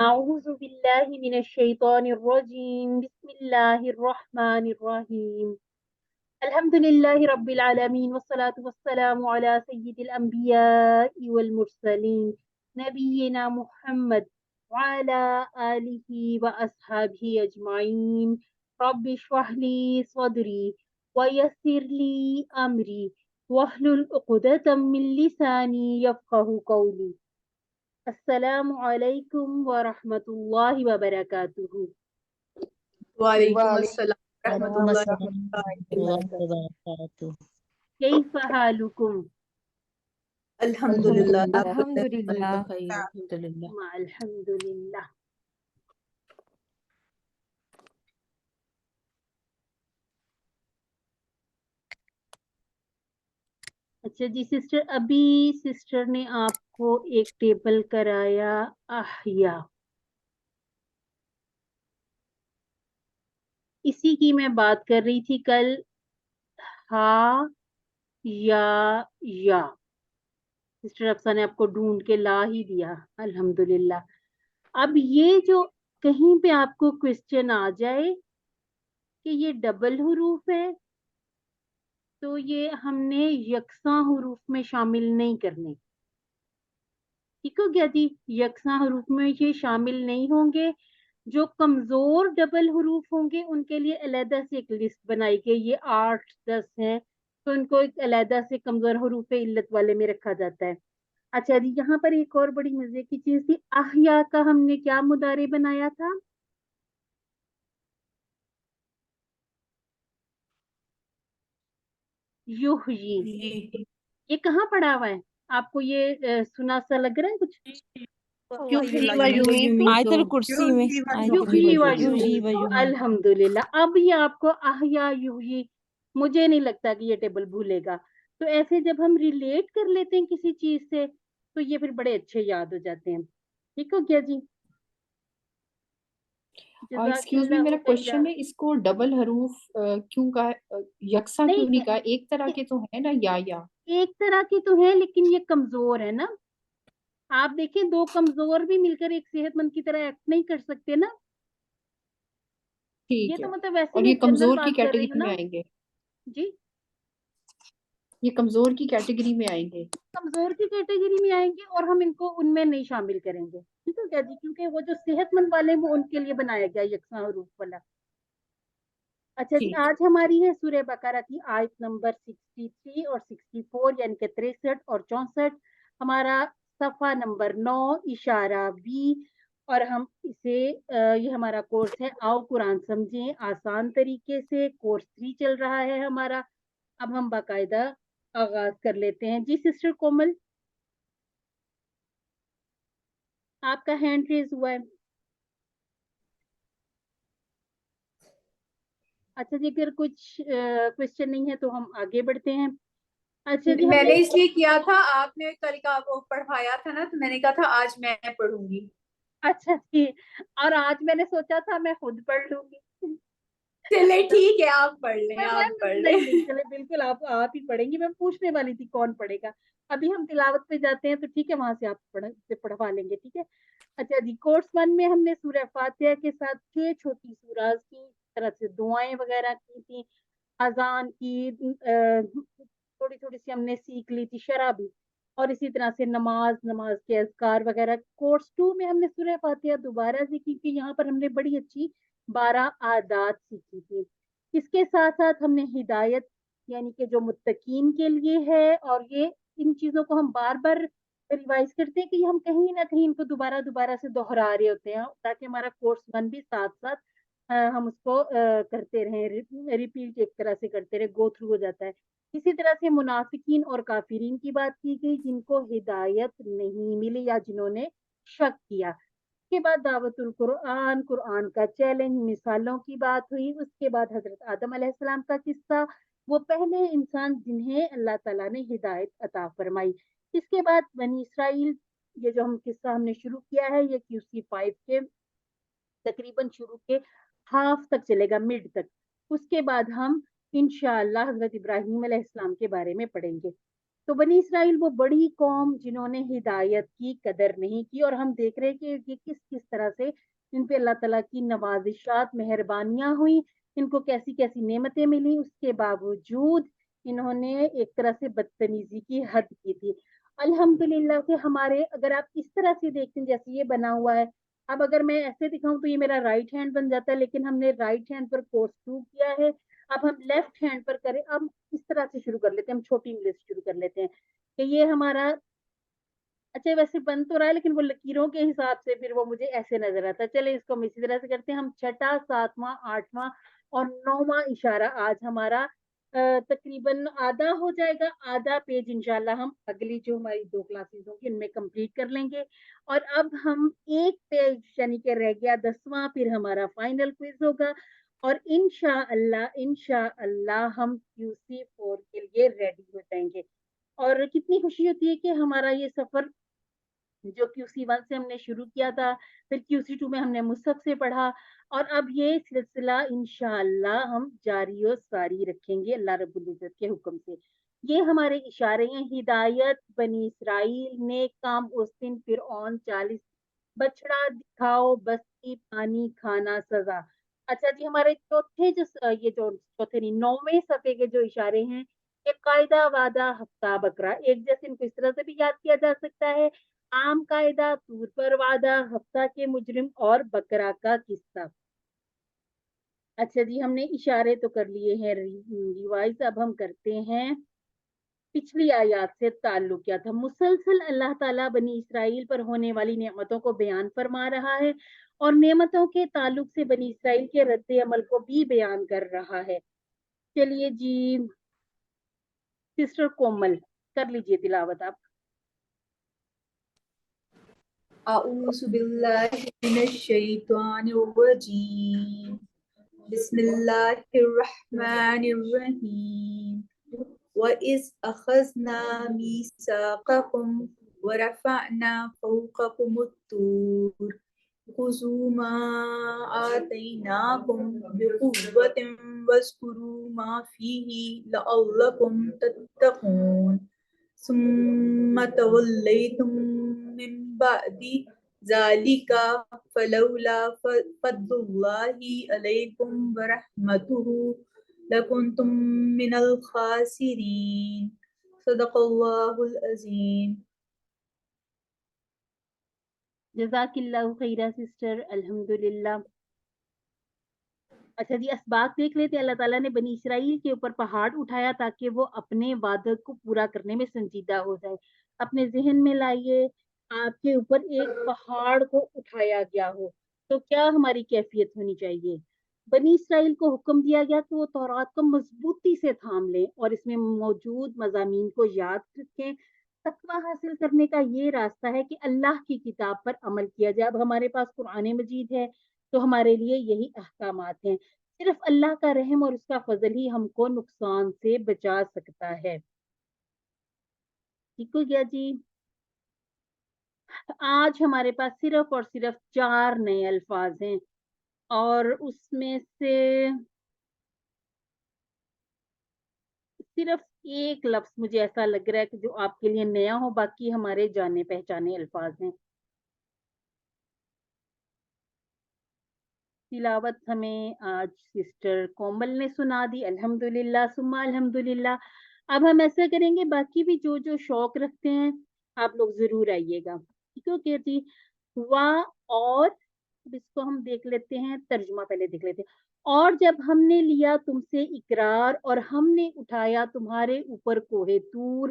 أعوذ بالله من الشيطان الرجيم بسم الله الرحمن الرحيم الحمد لله رب العالمين والصلاة والسلام على سيد الأنبياء والمرسلين نبينا محمد وعلى آله وأصحابه أجمعين رب اشرح لي صدري ويسر لي أمري واحلل عقدة من لساني يفقه قولي السلام علیکم ورحمۃ اللہ وبرکاتہ. وعلیکم السلام ورحمۃ وعلیکم اللہ السلام ورحمۃ اللہ وبرکاتہ. کیف حالکم؟ الحمدللہ. الحمدللہ بخیر الحمدللہ. الحمدللہ. اچھا جی سسٹر، ابھی سسٹر نے آپ کو ایک ٹیبل کرایا احیا، اسی کی میں بات کر رہی تھی کل. ہا یا سسٹر افسا نے آپ کو ڈھونڈ کے لا ہی دیا الحمدللہ. اب یہ جو کہیں پہ آپ کو کوشچن آ جائے کہ یہ ڈبل حروف ہے تو یہ ہم نے یکساں حروف میں شامل نہیں کرنے. ٹھیک ہو گیا جی؟ یکساں حروف میں یہ شامل نہیں ہوں گے. جو کمزور ڈبل حروف ہوں گے ان کے لیے علیحدہ سے ایک لسٹ بنائی گئی. یہ 8-10 ہیں تو ان کو ایک علیحدہ سے کمزور حروف علت والے میں رکھا جاتا ہے. اچھا جی، یہاں پر ایک اور بڑی مزے کی چیز تھی. احیا کا ہم نے کیا مضارع بنایا تھا؟ یحیی. یہ کہاں پڑھا ہوا ہے آپ کو؟ یہ سنا سا لگ رہا ہے کچھ؟ آیت الکرسی میں یحیی و یحیی و یمیت. یمیت. الحمدللہ. اب یہ آپ کو احیا یحیی، مجھے نہیں لگتا کہ یہ ٹیبل بھولے گا. تو ایسے جب ہم ریلیٹ کر لیتے ہیں کسی چیز سے تو یہ پھر بڑے اچھے یاد ہو جاتے ہیں. ٹھیک ہو گیا جی؟ ایکسکیوز می، میرا کوشچن ہے اس کو ڈبل حروف کیوں کا یکساں کیوں نہیں کہا؟ ایک طرح کے تو ہے نا یا ایک طرح کی تو ہے لیکن یہ کمزور ہے نا. آپ دیکھیں دو کمزور بھی مل کر ایک صحت مند کی طرح ایکٹ نہیں کر سکتے نا. یہ ٹھیک ہے. تو مطلب ویسے اور میں یہ جنرل کمزور کی بات کر رہی ہوں کیٹیگری نا میں آئیں گے؟ جی. یہ کمزور کی کیٹیگری میں آئیں گے؟ کمزور کی کیٹیگری میں آئیں گے اور ہم ان کو ان میں نہیں شامل کریں گے. ٹھیک ہے کیا جی؟ کیونکہ وہ جو صحت مند والے ہیں وہ ان کے لیے بنایا گیا یکساں حروف والا. اچھا جی، آج ہماری ہے سورہ بقرہ کی آیت نمبر 63 اور 64 یعنی کہ 63 اور 64. ہمارا صفحہ نمبر 9 اشارہ بی. اور ہم اسے یہ ہمارا کورس ہے آؤ قرآن سمجھیں آسان طریقے سے. کورس 3 چل رہا ہے ہمارا. اب ہم باقاعدہ آغاز کر لیتے ہیں. جی سسٹر کومل، آپ کا ہینڈ ریز ہوا ہے. اچھا جی، اگر کچھ کوشچن نہیں ہے تو ہم آگے بڑھتے ہیں. اچھا جی، میں نے اس لیے کیا تھا، آپ نے کل کا وہ پڑھایا تھا نا تو میں نے کہا تھا آج میں پڑھوں گی. اچھا جی، اور آج میں نے سوچا تھا میں خود پڑھ لوں گی. چلے ٹھیک ہے، آپ پڑھ لیں، آپ پڑھ لیں. نہیں چلے بالکل آپ ہی پڑھیں گی. میں پوچھنے والی تھی کون پڑھے گا. ابھی ہم تلاوت پہ جاتے ہیں تو ٹھیک ہے، وہاں سے آپ پڑھوا لیں گے. ٹھیک ہے. اچھا جی، کورس 1 میں ہم نے سورہ فاتحہ کے ساتھ 6 چھوٹی سوراز کی طرح سے دعائیں وغیرہ کی تھی. اذان کی تھوڑی تھوڑی سی ہم نے سیکھ لی تھی، شرح بھی. اور اسی طرح سے نماز کے اذکار وغیرہ. کورس 2 میں ہم نے سورہ فاتحہ دوبارہ سیکھی کہ یہاں پر ہم نے بڑی اچھی 12 عادات سیکھی تھی. اس کے ساتھ ساتھ ہم نے ہدایت یعنی کہ جو متقین کے لیے ہے، اور یہ ان چیزوں کو ہم بار بار ریوائز کرتے ہیں کہ ہم کہیں نہ کہیں ان کو دوبارہ سے دہرا رہے ہوتے ہیں تاکہ ہمارا کورس 1 بھی ساتھ ساتھ ہم اس کو کرتے رہیں، ریپیٹ ایک طرح سے کرتے رہے، گو تھرو ہو جاتا ہے. اسی طرح سے منافقین اور کافرین کی بات کی گئی جن کو ہدایت نہیں ملی یا جنہوں نے شک کیا. اس کے بعد دعوت القرآن، قرآن کا چیلنج، مثالوں کی بات ہوئی. اس کے بعد حضرت آدم علیہ السلام کا قصہ، وہ پہلے انسان جنہیں اللہ تعالیٰ نے ہدایت عطا فرمائی. اس کے بعد بنی اسرائیل، یہ جو قصہ ہم نے شروع کیا ہے یہ QC 5 کے تقریباً شروع کے ہاف تک چلے گا، مڈ تک. اس کے بعد ہم انشاءاللہ حضرت ابراہیم علیہ السلام کے بارے میں پڑھیں گے. تو بنی اسرائیل وہ بڑی قوم جنہوں نے ہدایت کی قدر نہیں کی، اور ہم دیکھ رہے ہیں کہ یہ کس کس طرح سے ان پہ اللہ تعالیٰ کی نوازشات مہربانیاں ہوئی، ان کو کیسی کیسی نعمتیں ملی، اس کے باوجود انہوں نے ایک طرح سے بدتمیزی کی حد کی تھی۔ الحمدللہ سے ہمارے، اگر آپ اس طرح سے دیکھتے ہیں جیسے یہ بنا ہوا ہے، اب اگر میں ایسے دکھاؤں تو یہ میرا رائٹ ہینڈ بن جاتا ہے، لیکن ہم نے رائٹ ہینڈ پر کورس 2 کیا ہے، اب ہم لیفٹ ہینڈ پر کریں، اب اس طرح سے شروع کر لیتے ہیں، ہم چھوٹی انگلش شروع کر لیتے ہیں کہ یہ ہمارا، اچھا ویسے بن تو رہا ہے لیکن وہ لکیروں کے حساب سے پھر وہ مجھے ایسے نظر آتا ہے۔ چلے اس کو ہم اسی طرح سے کرتے ہیں، ہم 6واں 7واں 8واں اور 9واں اشارہ آج ہمارا تقریباً آدھا ہو جائے گا، آدھا پیج انشاءاللہ ہم اگلی جو ہماری 2 کلاسز ہوں گی ان میں کمپلیٹ کر لیں گے، اور اب ہم ایک پیج یعنی کہ رہ گیا 10واں، پھر ہمارا فائنل کوئز ہوگا، اور انشاءاللہ ہم QC4 کے لیے ریڈی ہو جائیں گے۔ اور کتنی خوشی ہوتی ہے کہ ہمارا یہ سفر جو QC1 سے ہم نے شروع کیا تھا، پھر QC2 میں ہم نے مصحف سے پڑھا، اور اب یہ سلسلہ انشاءاللہ ہم جاری و ساری رکھیں گے اللہ رب العزت کے حکم سے۔ یہ ہمارے اشارے ہیں: ہدایت، بنی اسرائیل، نیک کام اس دن، فرعون 40، بچڑا دکھاؤ، بستی، پانی، کھانا، سزا۔ اچھا جی، ہمارے یہ جو چوتھے نہیں 9ویں صفحے کے جو اشارے ہیں، یہ قاعدہ، وعدہ، ہفتہ، بکرا، ایک جیسے ان کو اس طرح سے بھی یاد کیا جا سکتا ہے: عام قاعدہ، طور پر وعدہ، ہفتہ کے مجرم، اور بکرا کا قصہ۔ اچھا جی، ہم نے اشارے تو کر لیے ہیں ریوائز، اب ہم کرتے ہیں پچھلی آیات سے تعلق کیا تھا۔ مسلسل اللہ تعالیٰ بنی اسرائیل پر ہونے والی نعمتوں کو بیان فرما رہا ہے، اور نعمتوں کے تعلق سے بنی اسرائیل کے رد عمل کو بھی بیان کر رہا ہے۔ چلیے جی، سسٹر کومل کر لیجئے تلاوت آپ۔ اعوذ باللہ من الشیطان الرجیم، بسم اللہ الرحمن الرحیم۔ وَإِذْ أَخَذْنَا مِيثَاقَكُمْ وَرَفَعْنَا فَوْقَكُمُ الطُّورَ خُذُوا مَا آتَيْنَاكُمْ بِقُوَّةٍ وَاذْكُرُوا مَا فِيهِ لَعَلَّكُمْ تَتَّقُونَ ثُمَّ تَوَلَّيْتُمْ مِنْ بَعْدِ ذَلِكَ فَلَوْلَا فَضْلُ اللَّهِ عَلَيْكُمْ وَرَحْمَتُهُ لَكُنْتُمْ مِنَ الْخَاسِرِينَ۔ صدق اللہ العظیم۔ جزاک اللہ خیرہ سسٹر، الحمدللہ۔ اچھا جی، اسباق دیکھ لیتے۔ اللہ تعالیٰ نے بنی اسرائیل کے اوپر پہاڑ اٹھایا تاکہ وہ اپنے وعدے کو پورا کرنے میں سنجیدہ ہو جائے۔ اپنے ذہن میں لائیے، آپ کے اوپر ایک پہاڑ کو اٹھایا گیا ہو تو کیا ہماری کیفیت ہونی چاہیے؟ بنی اسرائیل کو حکم دیا گیا کہ وہ تورات کو مضبوطی سے تھام لیں اور اس میں موجود مضامین کو یاد رکھیں۔ تقویٰ حاصل کرنے کا یہ راستہ ہے کہ اللہ کی کتاب پر عمل کیا جائے۔ اب ہمارے پاس قرآن مجید ہے تو ہمارے لیے یہی احکامات ہیں۔ صرف اللہ کا رحم اور اس کا فضل ہی ہم کو نقصان سے بچا سکتا ہے۔ ٹھیک ہو گیا جی؟ آج ہمارے پاس صرف اور صرف 4 نئے الفاظ ہیں، اور اس میں سے صرف ایک لفظ مجھے ایسا لگ رہا ہے کہ جو آپ کے لیے نیا ہو، باقی ہمارے جانے پہچانے الفاظ ہیں۔ تلاوت ہمیں آج سسٹر کومل نے سنا دی، الحمدللہ ثم الحمدللہ۔ اب ہم ایسا کریں گے، باقی بھی جو شوق رکھتے ہیں آپ لوگ ضرور آئیے گا، ٹھیک ہے جی؟ ہوا، اور اس کو ہم دیکھ لیتے ہیں، ترجمہ پہلے دیکھ لیتے ہیں۔ اور جب ہم نے لیا تم سے اقرار اور ہم نے اٹھایا تمہارے اوپر کوہ طور،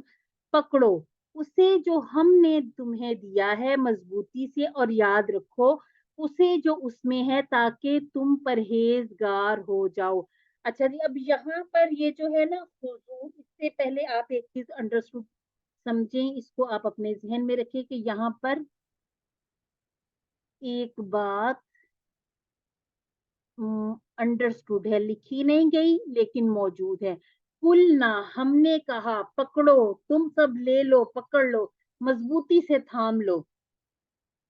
پکڑو اسے جو ہم نے تمہیں دیا ہے مضبوطی سے، اور یاد رکھو اسے جو اس میں ہے تاکہ تم پرہیزگار ہو جاؤ۔ اچھا جی، اب یہاں پر یہ جو ہے نا خضوع، اس سے پہلے آپ ایک چیز انڈرسٹوڈ سمجھیں، اس کو آپ اپنے ذہن میں رکھیں کہ یہاں پر ایک بات انڈرسٹوڈ ہے، لکھی نہیں گئی لیکن موجود ہے۔ قلنا، ہم نے کہا، پکڑو، تم سب لے لو، پکڑ لو، مضبوطی سے تھام لو،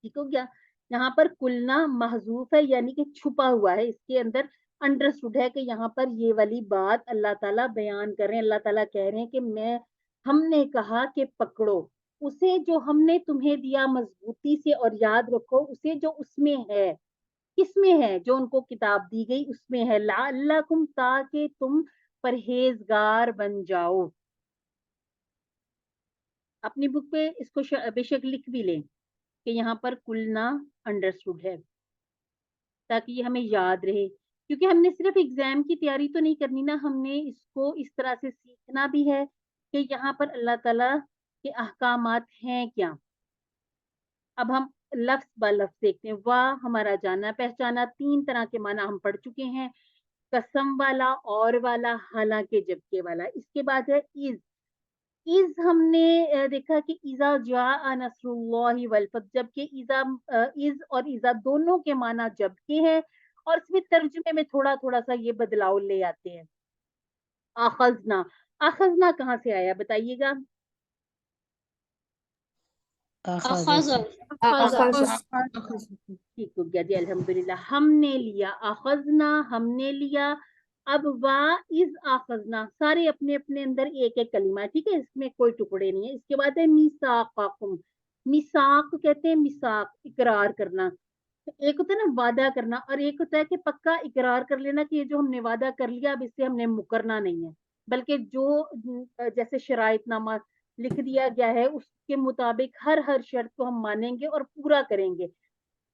ٹھیک ہو گیا؟ یہاں پر قلنا محذوف ہے، یعنی کہ چھپا ہوا ہے، اس کے اندر انڈرسٹوڈ ہے کہ یہاں پر یہ والی بات اللہ تعالیٰ بیان کر رہے ہیں۔ اللہ تعالیٰ کہہ رہے ہیں کہ میں ہم نے کہا کہ پکڑو اسے جو ہم نے تمہیں دیا مضبوطی سے اور یاد رکھو اسے جو اس میں ہے. کس میں ہے؟ جو ان کو کتاب دی گئی اس میں ہے. لعلکم تاکہ تم پرہیزگار بن جاؤ. اپنی بک پہ اس کو بے شک لکھ بھی لیں کہ یہاں پر کلنا انڈرسٹوڈ ہے تاکہ یہ ہمیں یاد رہے. کیونکہ ہم نے صرف ایگزام کی تیاری تو نہیں کرنی نا، ہم نے اس کو اس طرح سے سیکھنا بھی ہے کہ یہاں پر اللہ تعالیٰ کے احکامات ہیں کیا. اب ہم لفظ با لفظ دیکھتے ہیں. واہ ہمارا جانا پہچانا، 3 طرح کے معنی ہم پڑھ چکے ہیں. قسم والا، اور والا، حالانکہ جبکہ والا. اس کے بعد ہے از ہم نے دیکھا کہ اذا جاء نصر اللہ والفتح، جبکہ از اور اذا دونوں کے معنی جبکہ ہے، اور اس میں ترجمے میں تھوڑا تھوڑا سا یہ بدلاؤ لے آتے ہیں. آخذنا کہاں سے آیا بتائیے گا؟ ٹھیک ہو گیا جی، الحمدللہ. ہم نے لیا، آخذنا ہم نے لیا. اب از آخذنا سارے اپنے اپنے اندر ایک ایک کلمہ ہے، ٹھیک ہے، اس میں کوئی ٹکڑے نہیں ہے. اس کے بعد ہے میثاقکم. میثاق کہتے ہیں میثاق، اقرار کرنا. ایک ہوتا ہے نا وعدہ کرنا، اور ایک ہوتا ہے کہ پکا اقرار کر لینا کہ یہ جو ہم نے وعدہ کر لیا اب اس سے ہم نے مکرنا نہیں ہے، بلکہ جو جیسے شرائط نامہ لکھ دیا گیا ہے اس کے مطابق ہر شرط کو ہم مانیں گے اور پورا کریں گے.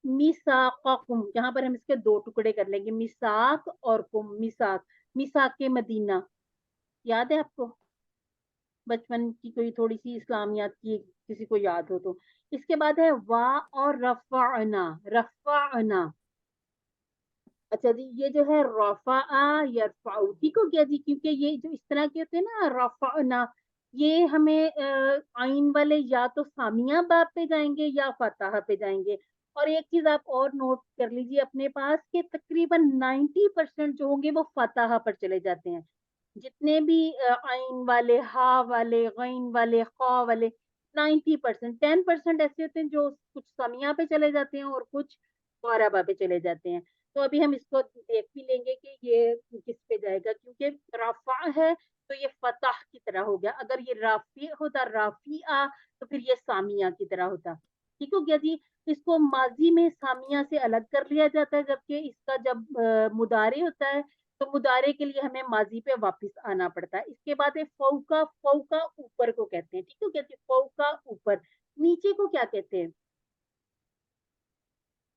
میثاقکم یہاں پر ہم اس کے 2 ٹکڑے کر لیں گے، میثاق اور کم. میثاق، میثاق کے مدینہ یاد ہے آپ کو؟ بچپن کی کوئی تھوڑی سی اسلامیات کی کسی کو یاد ہو تو. اس کے بعد ہے وا اور رفعنا. رفعنا اچھا جی، یہ جو ہے رفع یرفع، ٹھیک ہو گیا جی. کیونکہ یہ جو اس طرح کے ہوتے ہیں نا رفعنا، یہ ہمیں آئین والے یا تو سامیہ باب پہ جائیں گے یا فاتحہ پہ جائیں گے. اور ایک چیز آپ اور نوٹ کر لیجیے اپنے پاس کہ تقریباً 90% جو ہوں گے وہ فاتحہ پر چلے جاتے ہیں. جتنے بھی آئین والے، ہا والے، غین والے، خا والے، 90%. 10% ایسے ہوتے ہیں جو کچھ سامیہ پہ چلے جاتے ہیں اور کچھ غاربہ پہ چلے جاتے ہیں. تو ابھی ہم اس کو دیکھ بھی لیں گے کہ یہ کس پہ جائے گا. کیونکہ رفع ہے تو یہ فتح کی طرح ہو گیا، اگر یہ رافع ہوتا رافعہ تو پھر یہ سامیہ کی طرح ہوتا. ٹھیک ہو گیا جی. اس کو ماضی میں سامیہ سے الگ کر لیا جاتا ہے، جبکہ اس کا جب مضارع ہوتا ہے تو مضارع کے لیے ہمیں ماضی پہ واپس آنا پڑتا ہے. اس کے بعد ہے فوقا. فوقا اوپر کو کہتے ہیں، ٹھیک ہو گیا جی. فوقا اوپر. نیچے کو کیا کہتے ہیں؟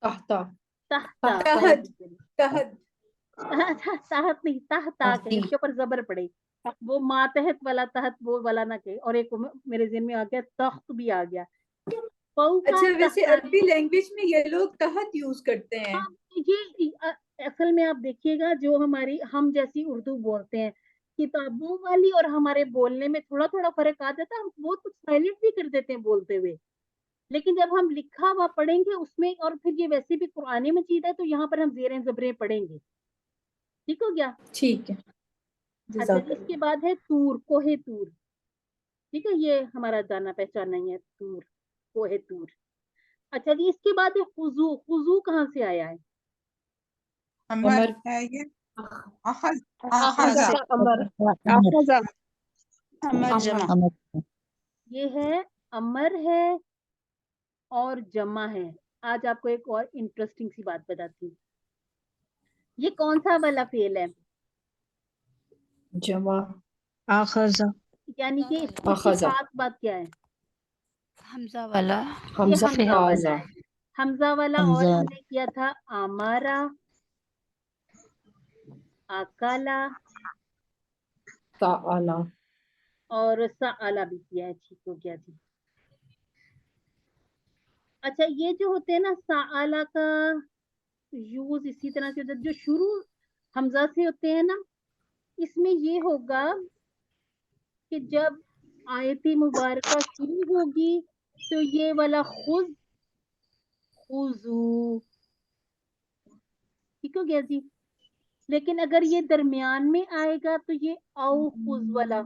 تحتا. تحتا. تحت تحت تحت نہیں، تحتا کہ اس کے اوپر زبر پڑے، وہ ماتحت والا تحت وہ والا نہ کہ. اور ایک میرے ذہن میں آ گیا تخت بھی آ گیا. فوقا اچھا ویسے تحتا. عربی لینگویج میں یہ لوگ تحت یوز کرتے ہیں. یہ اصل میں آپ دیکھیے گا جو ہماری ہم جیسی اردو بولتے ہیں کتابوں والی اور ہمارے بولنے میں تھوڑا تھوڑا فرق آ جاتا ہے. ہم بہت کچھ سائلنٹ بھی کر دیتے ہیں بولتے ہوئے، لیکن جب ہم لکھا ہوا پڑھیں گے اس میں، اور پھر یہ ویسے بھی قرآن مجید ہے تو یہاں پر ہم زیریں زبریں پڑھیں گے. ٹھیک ہو گیا. ٹھیک ہے. اچھا جزاک جی، اس اللہ. کے بعد ہے طور. کوہ طور. ٹھیک ہے، یہ ہمارا جانا پہچانا ہی ہے طور، کوہ طور. اچھا جی، اس کے بعد ہے خضوع. خضوع کہاں سے آیا ہے؟ امر. ہے یہ اخذ أخذ أمر جمع. یہ ہے امر ہے اور جمع ہے. آج آپ کو ایک اور انٹرسٹنگ سی بات بتاتی ہوں. یہ کون سا والا فعل ہے؟ جمع. أخذ یعنی کہ اس کی اخذ. خاص بات کیا ہے؟ حمزة والا یہ حمزہ حمزہ والا تازہ. ہے. حمزہ والا. اور حمزة ہم نے کیا تھا آمارا، اکالا تعالی. اور سآلا بھی کیا ہے. ٹھیک ہو گیا جی. اچھا، یہ جو ہوتے ہیں نا سآلا کا یوز اسی طرح سے ہوتا ہے جو شروع حمزہ سے ہوتے ہیں نا. اس میں یہ ہوگا کہ جب آیت مبارکہ شروع ہوگی تو یہ والا خذ، خذو. ٹھیک ہو گیا جی. لیکن اگر یہ درمیان میں آئے گا تو یہ او خذ والا،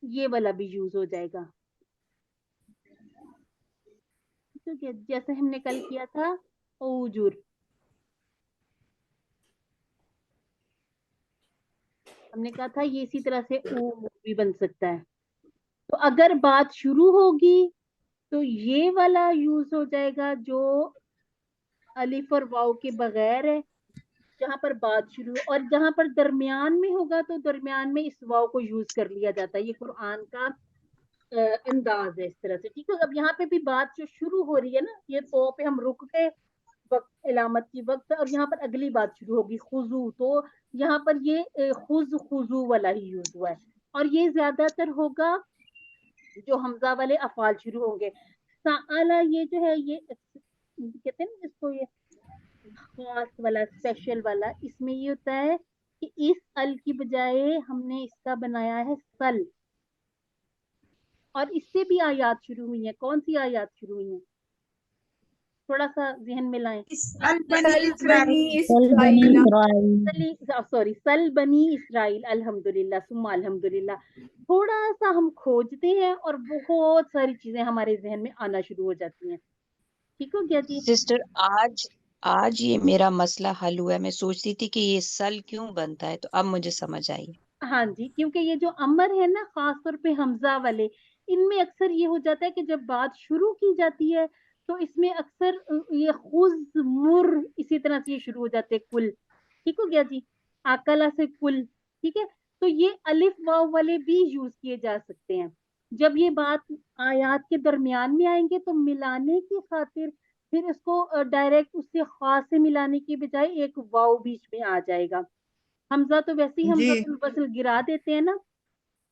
یہ والا بھی یوز ہو جائے گا. ٹھیک ہے، جیسے ہم نے کل کیا تھا اوجر. हमने कहा था ये इसी तरह से ओ भी बन सकता है। तो अगर बात शुरू होगी तो ये वाला यूज हो जाएगा जो अलिफ और वाव के बगैर है, जहां पर बात शुरू, और जहां पर दरमियान में होगा तो दरमियान में इस वाव को यूज कर लिया जाता है। ये कुरान का अंदाज है इस तरह से, ठीक है। अब यहाँ पे भी बात जो शुरू हो रही है ना, ये तो पे हम रुक गए वक्त इलामत की वक्त, और यहाँ पर अगली बात शुरू होगी खुजू, तो यहाँ पर ये खुजू वाला ही यूज हुआ है, और ये ज्यादातर होगा जो हमजा वाले अफाल शुरू होंगे। साला ये जो है ये कहते हैं ना जिसको, ये खास वाला स्पेशल वाला, इसमें ये होता है कि इस अल की बजाय हमने इसका बनाया है सल, और इससे भी आयात शुरू हुई है। कौन सी आयात शुरू हुई है, थोड़ा सा जहन में लाएं। सल बनी सल इस्राइल बनी बनी इस्राइल। इस्राइल सॉरी, सल बनी इसराइल, अल्हम्दुलिल्लाह सुम्मा अल्हम्दुलिल्लाह। थोड़ा सा हम खोजते हैं और बहुत सारी चीजें हमारे जहन में आना शुरू हो जाती हैं। ठीक हो गया जी। सिस्टर आज आज ये मेरा मसला हल हुआ है। मैं सोचती थी कि ये सल क्यों बनता है, तो अब मुझे समझ आई। हाँ जी, क्योंकि ये जो अमर है ना, खास तौर पे हमजा वाले, इनमें अक्सर ये हो जाता है कि जब बात शुरू की जाती है तो इसमें अक्सर ये खुज मुर इसी तरह से ये शुरू हो जाते हैं, कुल। ठीक हो गया जी, आकला से कुल। ठीक है, तो ये अलिफ वाव वाले भी यूज किए जा सकते हैं। जब ये बात आयात के दरमियान में आएंगे तो मिलाने की खातिर फिर इसको डायरेक्ट उससे खास से मिलाने की बजाय एक वाव बीच में आ जाएगा। हमजा तो वैसे ही जी हमजातुल वस्ल गिरा देते हैं ना,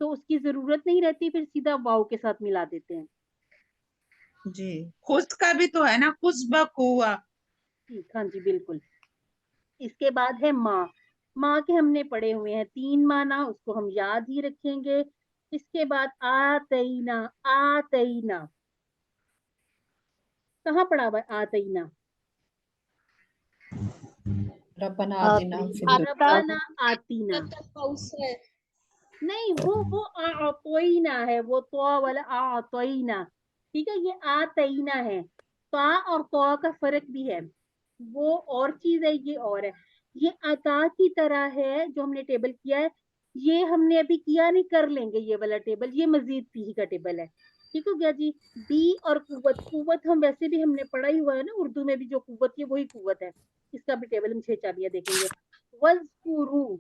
तो उसकी जरूरत नहीं रहती, फिर सीधा वाव के साथ मिला देते हैं। जी, खुद का भी तो है ना, खुश बकुआ। ठीक, हाँ जी बिल्कुल। इसके बाद है माँ। माँ के हमने पढ़े हुए हैं 3 माना, उसको हम याद ही रखेंगे। इसके बाद आतईना। आतईना कहाँ पढ़ा हुआ है आतईना? रब्बना आप आतिना फिद दुनिया रब्बाना आतीना नहीं, वो आतोईना है, वो तो वाला आतोईना। ठीक है, ये आतईना है। ता और तो का फर्क भी है, वो और चीज है, ये और है। ये अता की तरह है जो हमने टेबल किया है, ये हमने अभी किया नहीं, कर लेंगे ये वाला टेबल, ये मजीद फीही का टेबल है। ठीक हो गया जी। दी और कुव्वत, कुव्वत हम वैसे भी हमने पढ़ा ही हुआ है ना, उर्दू में भी जो कुव्वत है वही कुव्वत है। इसका भी टेबल हम 6 चाबियां देखेंगे। वज़कुरू,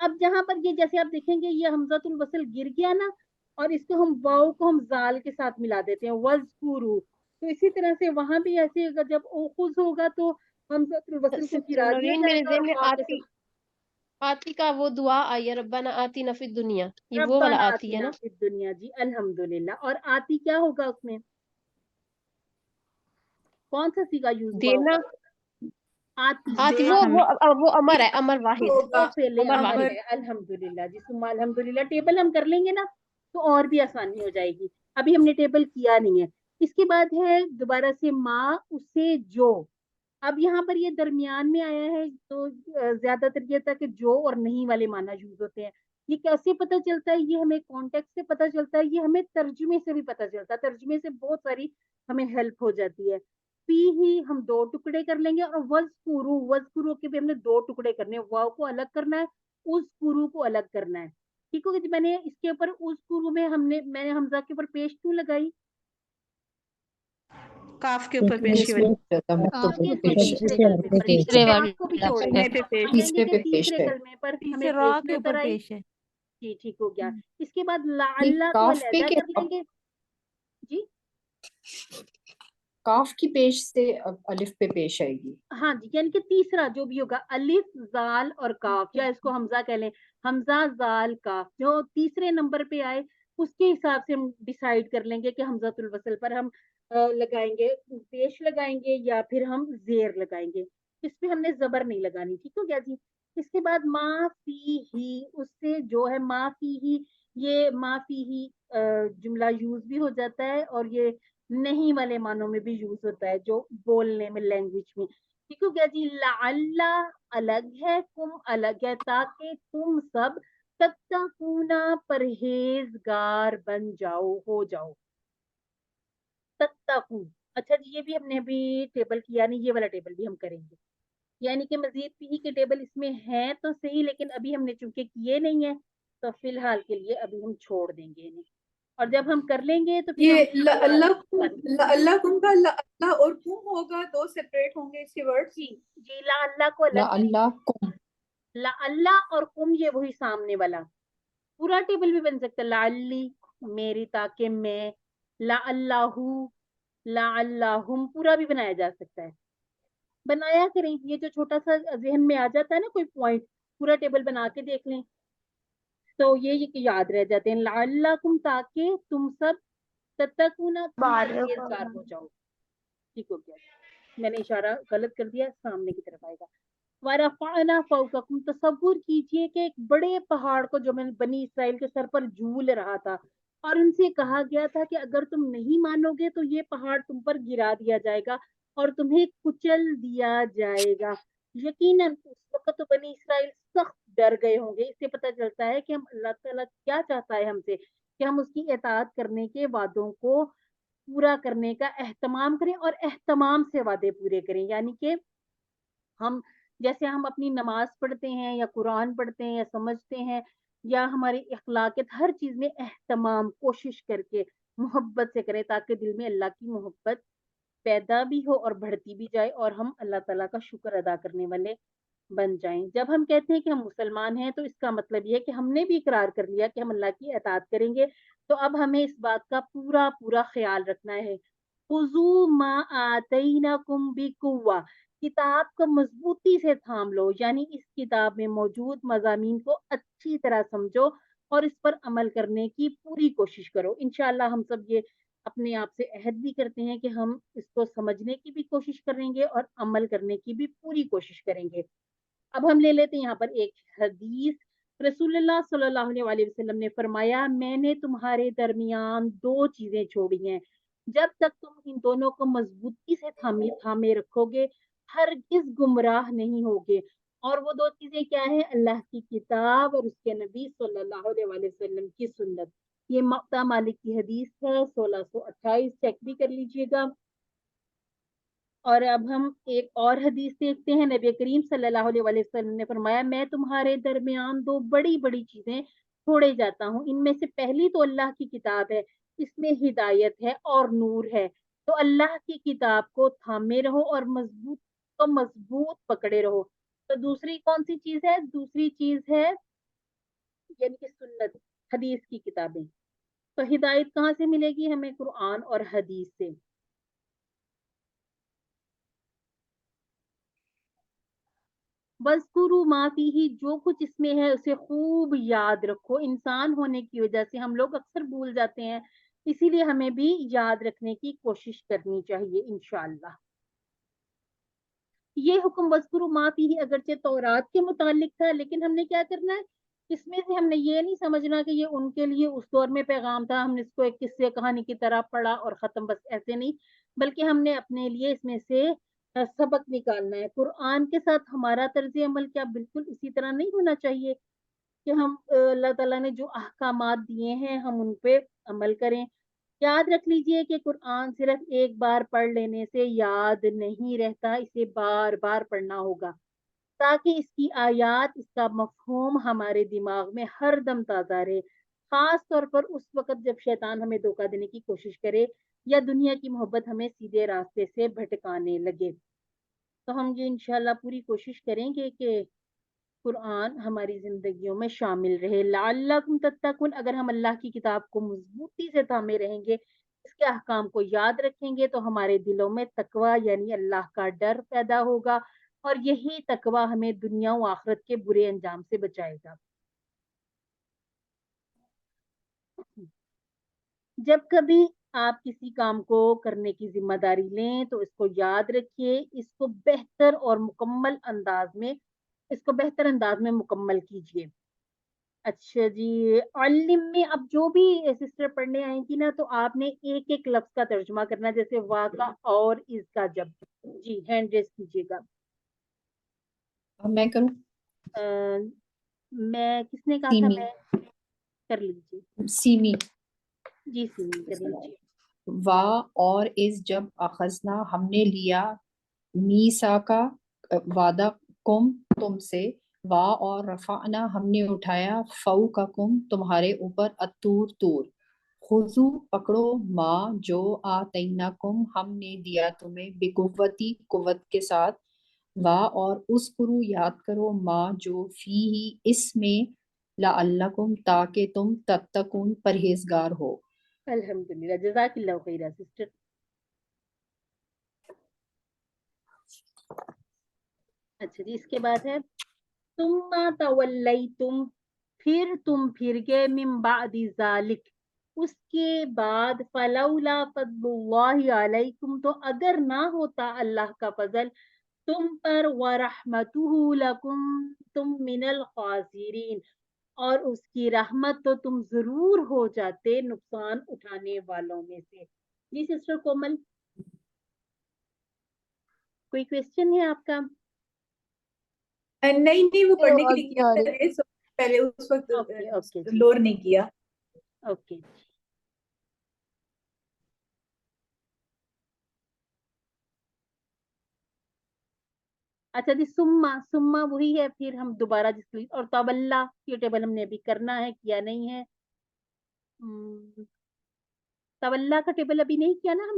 अब जहां पर ये जैसे आप देखेंगे ये हमजातुल वसल गिर गया ना, और इसको हम वाव को हम जाल के साथ मिला देते हैं, वज़कुरू। तो इसी तरह से वहां भी ऐसे होगा, जब ओखुज होगा तो हमजातुल वसल को गिरा दिया नौरीन, मेरे जाएगा ज़हन और में हा के आती साथ। आती का वो दुआ आई है, रब्बाना आतिना फिद दुनिया, ये वो वाला रब्बाना आती है आतिना ना। फिद दुनिया, जी अल्हम्दुलिल्लाह। और आती क्या होगा उसमें, कौन सा सीगा यूज हुआ देना होगा? आती, आती, दे वो अमर है, अमर वाहिद, होगा वो फेले अमर अमर वाहिद। है, अल्हम्दुलिल्लाह जी सुम्मा अल्हम्दुलिल्लाह। टेबल हम कर लेंगे ना तो और भी आसानी हो जाएगी, अभी हमने टेबल किया नहीं है। इसके बाद है दोबारा से माँ उसे जो। अब यहाँ पर ये दरमियान में आया है तो ज्यादातर ये था कि जो और नहीं वाले माना यूज होते हैं। ये कैसे पता चलता है, ये हमें कॉन्टेक्स्ट से पता चलता है, ये हमें तर्जुमे से भी पता चलता है। तर्जुमे से बहुत सारी हमें हेल्प हो जाती है। पी ही हम 2 टुकड़े कर लेंगे, और वज़कुरू, वज़कुरू के भी हमने 2 टुकड़े करने हैं, वाव को अलग करना है, उस कुरू को अलग करना है। ठीक है जी। मैंने इसके ऊपर उस कुरू में मैंने हमजा के ऊपर पेश क्यों लगाई? काफ के ऊपर पेश की वजह तीसरे कलमे पर, तीसरे वाले को भी लफ्ज छोड़ेंगे, पे पे। पेश हम कहेंगे तीसरे कि पे पेश तीसरे है। कलमे पर हमें तीसरे रा पेश के ऊपर नजर आई। पेश है। जी ठीक हो गया। इसके बाद नहीं, लाअल्ला को काफ पे अलहदा के कर लेंगे जी। काफ की पेश से अब अलिफ पे पेश आएगी। हाँ जी, यानी कि तीसरा जो भी होगा, अलिफ जाल और काफ, या इसको हमजा कह लें, हमजा जाल काफ, जो तीसरे नंबर पे आए उसके हिसाब से हम डिसाइड कर लेंगे कि हमजातुल वसल पर हम लगाएंगे पेश लगाएंगे या फिर हम जेर लगाएंगे। इस पे हमने जबर नहीं लगानी। ठीक हो गया जी। इसके बाद मा फी ही, उससे जो है मा फी ही, ये मा फी ही जुमला यूज भी हो जाता है और ये नहीं वाले मानों में भी यूज होता है, जो बोलने में, लैंग्वेज में। ठीक हो गया जी। लाअल्ला अलग है, कुम अलग है, ताकि तुम सब तत्तकूना परहेजगार बन जाओ, हो जाओ। तत्तकू, अच्छा जी, ये भी हमने अभी टेबल किया नहीं, ये वाला टेबल भी हम करेंगे। یعنی کہ مزید فی کے ٹیبل اس میں ہیں تو صحیح، لیکن ابھی ہم نے چونکہ کیے نہیں ہیں تو فی الحال کے لیے ابھی ہم چھوڑ دیں گے انہیں، اور جب ہم کر لیں گے تو پھر یہ ہم اللہ کم کا اللہ اور کم ہوگا، دو سیپریٹ ہوں گے اس کے ورڈز. جی جی، لا اللہ کو الگ کریں، لعلکم لا اللہ اور کم یہ وہی سامنے والا، پورا ٹیبل بھی بن سکتا ہے، لعلی میری، تاکہ میں، لا اللہ، لا اللہم، پورا بھی بنایا جا سکتا ہے، بنایا کریں، یہ جو چھوٹا سا ذہن میں آ جاتا ہے نا کوئی پوائنٹ، پورا ٹیبل بنا کے دیکھ لیں تو یہ کہ یاد رہ جاتے ہیں، لعلکم تاکہ تم سب تتقون پرہیزگار ہو جاؤ. ٹھیک ہو گیا، میں نے اشارہ غلط کر دیا، سامنے کی طرف آئے گا. وَرَفَعْنَا فَوْقَكُمْ، تصور کیجئے کہ ایک بڑے پہاڑ کو جو میں بنی اسرائیل کے سر پر جھول رہا تھا، اور ان سے کہا گیا تھا کہ اگر تم نہیں مانو گے تو یہ پہاڑ تم پر گرا دیا جائے گا اور تمہیں کچل دیا جائے گا. یقیناً اس وقت تو بنی اسرائیل سخت ڈر گئے ہوں گے. اس سے پتہ چلتا ہے کہ ہم اللہ تعالیٰ کیا چاہتا ہے ہم سے، کہ ہم اس کی اطاعت کرنے کے وعدوں کو پورا کرنے کا اہتمام کریں اور اہتمام سے وعدے پورے کریں. یعنی کہ ہم جیسے ہم اپنی نماز پڑھتے ہیں یا قرآن پڑھتے ہیں یا سمجھتے ہیں یا ہماری اخلاقیات، ہر چیز میں اہتمام کوشش کر کے محبت سے کریں تاکہ دل میں اللہ کی محبت پیدا بھی ہو اور بڑھتی بھی جائے اور ہم اللہ تعالیٰ کا شکر ادا کرنے والے بن جائیں. جب ہم کہتے ہیں کہ ہم مسلمان ہیں تو اس کا مطلب یہ ہے کہ ہم نے بھی اقرار کر لیا کہ ہم اللہ کی اطاعت کریں گے، تو اب ہمیں اس بات کا پورا پورا خیال رکھنا ہے. خُذُوا مَا آتَيْنَاكُمْ بِقُوَّةٍ، کتاب کو مضبوطی سے تھام لو، یعنی اس کتاب میں موجود مضامین کو اچھی طرح سمجھو اور اس پر عمل کرنے کی پوری کوشش کرو. انشاءاللہ ہم سب یہ اپنے آپ سے عہد بھی کرتے ہیں کہ ہم اس کو سمجھنے کی بھی کوشش کریں گے اور عمل کرنے کی بھی پوری کوشش کریں گے. اب ہم لے لیتے ہیں یہاں پر ایک حدیث. رسول اللہ صلی اللہ علیہ وسلم نے فرمایا، میں نے تمہارے درمیان دو چیزیں چھوڑی ہیں، جب تک تم ان دونوں کو مضبوطی سے تھامے رکھو گے ہرگز گمراہ نہیں ہوگے. اور وہ دو چیزیں کیا ہیں؟ اللہ کی کتاب اور اس کے نبی صلی اللہ علیہ وسلم کی سنت. یہ مقطع مالک کی حدیث ہے، 1628، چیک بھی کر لیجئے گا. اور اب ہم ایک اور حدیث دیکھتے ہیں. نبی کریم صلی اللہ علیہ وسلم نے فرمایا، میں تمہارے درمیان دو بڑی بڑی چیزیں چھوڑے جاتا ہوں، ان میں سے پہلی تو اللہ کی کتاب ہے، اس میں ہدایت ہے اور نور ہے، تو اللہ کی کتاب کو تھامے رہو اور مضبوط پکڑے رہو. تو دوسری کون سی چیز ہے؟ دوسری چیز ہے یعنی کہ سنت، حدیث کی کتابیں. تو ہدایت کہاں سے ملے گی ہمیں؟ قرآن اور حدیث سے. وَاذْكُرُوا مَا فِيهِ، جو کچھ اس میں ہے اسے خوب یاد رکھو. انسان ہونے کی وجہ سے ہم لوگ اکثر بھول جاتے ہیں، اسی لیے ہمیں بھی یاد رکھنے کی کوشش کرنی چاہیے انشاءاللہ. یہ حکم وَاذْكُرُوا مَا فِيهِ اگرچہ تورات کے متعلق تھا، لیکن ہم نے کیا کرنا ہے؟ اس میں سے ہم نے یہ نہیں سمجھنا کہ یہ ان کے لیے اس دور میں پیغام تھا، ہم نے اس کو ایک قصے کہانی کی طرح پڑھا اور ختم، بس ایسے نہیں، بلکہ ہم نے اپنے لیے اس میں سے سبق نکالنا ہے. قرآن کے ساتھ ہمارا طرز عمل کیا بالکل اسی طرح نہیں ہونا چاہیے کہ ہم اللہ تعالیٰ نے جو احکامات دیے ہیں ہم ان پہ عمل کریں. یاد رکھ لیجئے کہ قرآن صرف ایک بار پڑھ لینے سے یاد نہیں رہتا، اسے بار بار پڑھنا ہوگا تاکہ اس کی آیات، اس کا مفہوم ہمارے دماغ میں ہر دم تازہ رہے، خاص طور پر اس وقت جب شیطان ہمیں دھوکہ دینے کی کوشش کرے یا دنیا کی محبت ہمیں سیدھے راستے سے بھٹکانے لگے. تو ہم یہ انشاءاللہ پوری کوشش کریں گے کہ قرآن ہماری زندگیوں میں شامل رہے. لعلکم تتقون، اگر ہم اللہ کی کتاب کو مضبوطی سے تھامے رہیں گے، اس کے احکام کو یاد رکھیں گے، تو ہمارے دلوں میں تقوی یعنی اللہ کا ڈر پیدا ہوگا، اور یہی تقوی ہمیں دنیا و آخرت کے برے انجام سے بچائے گا. جب کبھی آپ کسی کام کو کرنے کی ذمہ داری لیں تو اس کو یاد رکھیے، اس کو بہتر انداز میں مکمل کیجیے. اچھا جی، علم میں اب جو بھی سسٹر پڑھنے آئیں گی نا تو آپ نے ایک ایک لفظ کا ترجمہ کرنا، جیسے وا کا اور اس کا جب. جی ہینڈ ریس کیجیے گا. میں کروں؟ میں کس نے کہا تھا؟ سیمی. میں کر لیجیے. سیمی. جی سیمی کر لیجیے. وا اور اس جب اخذنا ہم نے لیا، میسا کا وعدہ کم تم سے، وا اور رفعنا ہم نے اٹھایا، فوقکم تمہارے اوپر، الطور طور، خذو پکڑو، ما جو آتیناکم ہم نے دیا تمہیں، بقوتی قوت کے ساتھ، وا اور اذکروا یاد کرو، ما جو فیہ اس میں، لعلکم تاکہ تم تتقون پرہیزگار ہو۔ الحمدللہ، جزاک اللہ خیرہ سسٹر۔ اچھا جی، اس کے بعد ہے ثم تولیتم، پھر تم پھر گئے، من بعد ذالک، اس کے بعد، فلولا فضل اللہ علیکم، تو اگر نہ ہوتا اللہ کا فضل تم پر، ورحمتہ لکنتم من الخاسرین، اور اس کی رحمت تو تم ضرور ہو جاتے نقصان اٹھانے والوں میں سے۔ جی سسٹر کومل، کوئی کوشچن ہے آپ کا؟ نہیں وہ پڑھنے کے لیے کیا آگے پہلے پہلے اس وقت اوکے اوکے جی، لور نہیں کیا۔ اوکے۔ اچھا جی، سما وہی ہے، پھر ہم دوبارہ جس کی، اور تولا یہ ٹیبل ہم نے ابھی کرنا ہے، کیا نہیں ہے۔ تولا کا ٹیبل ابھی نہیں کیا نا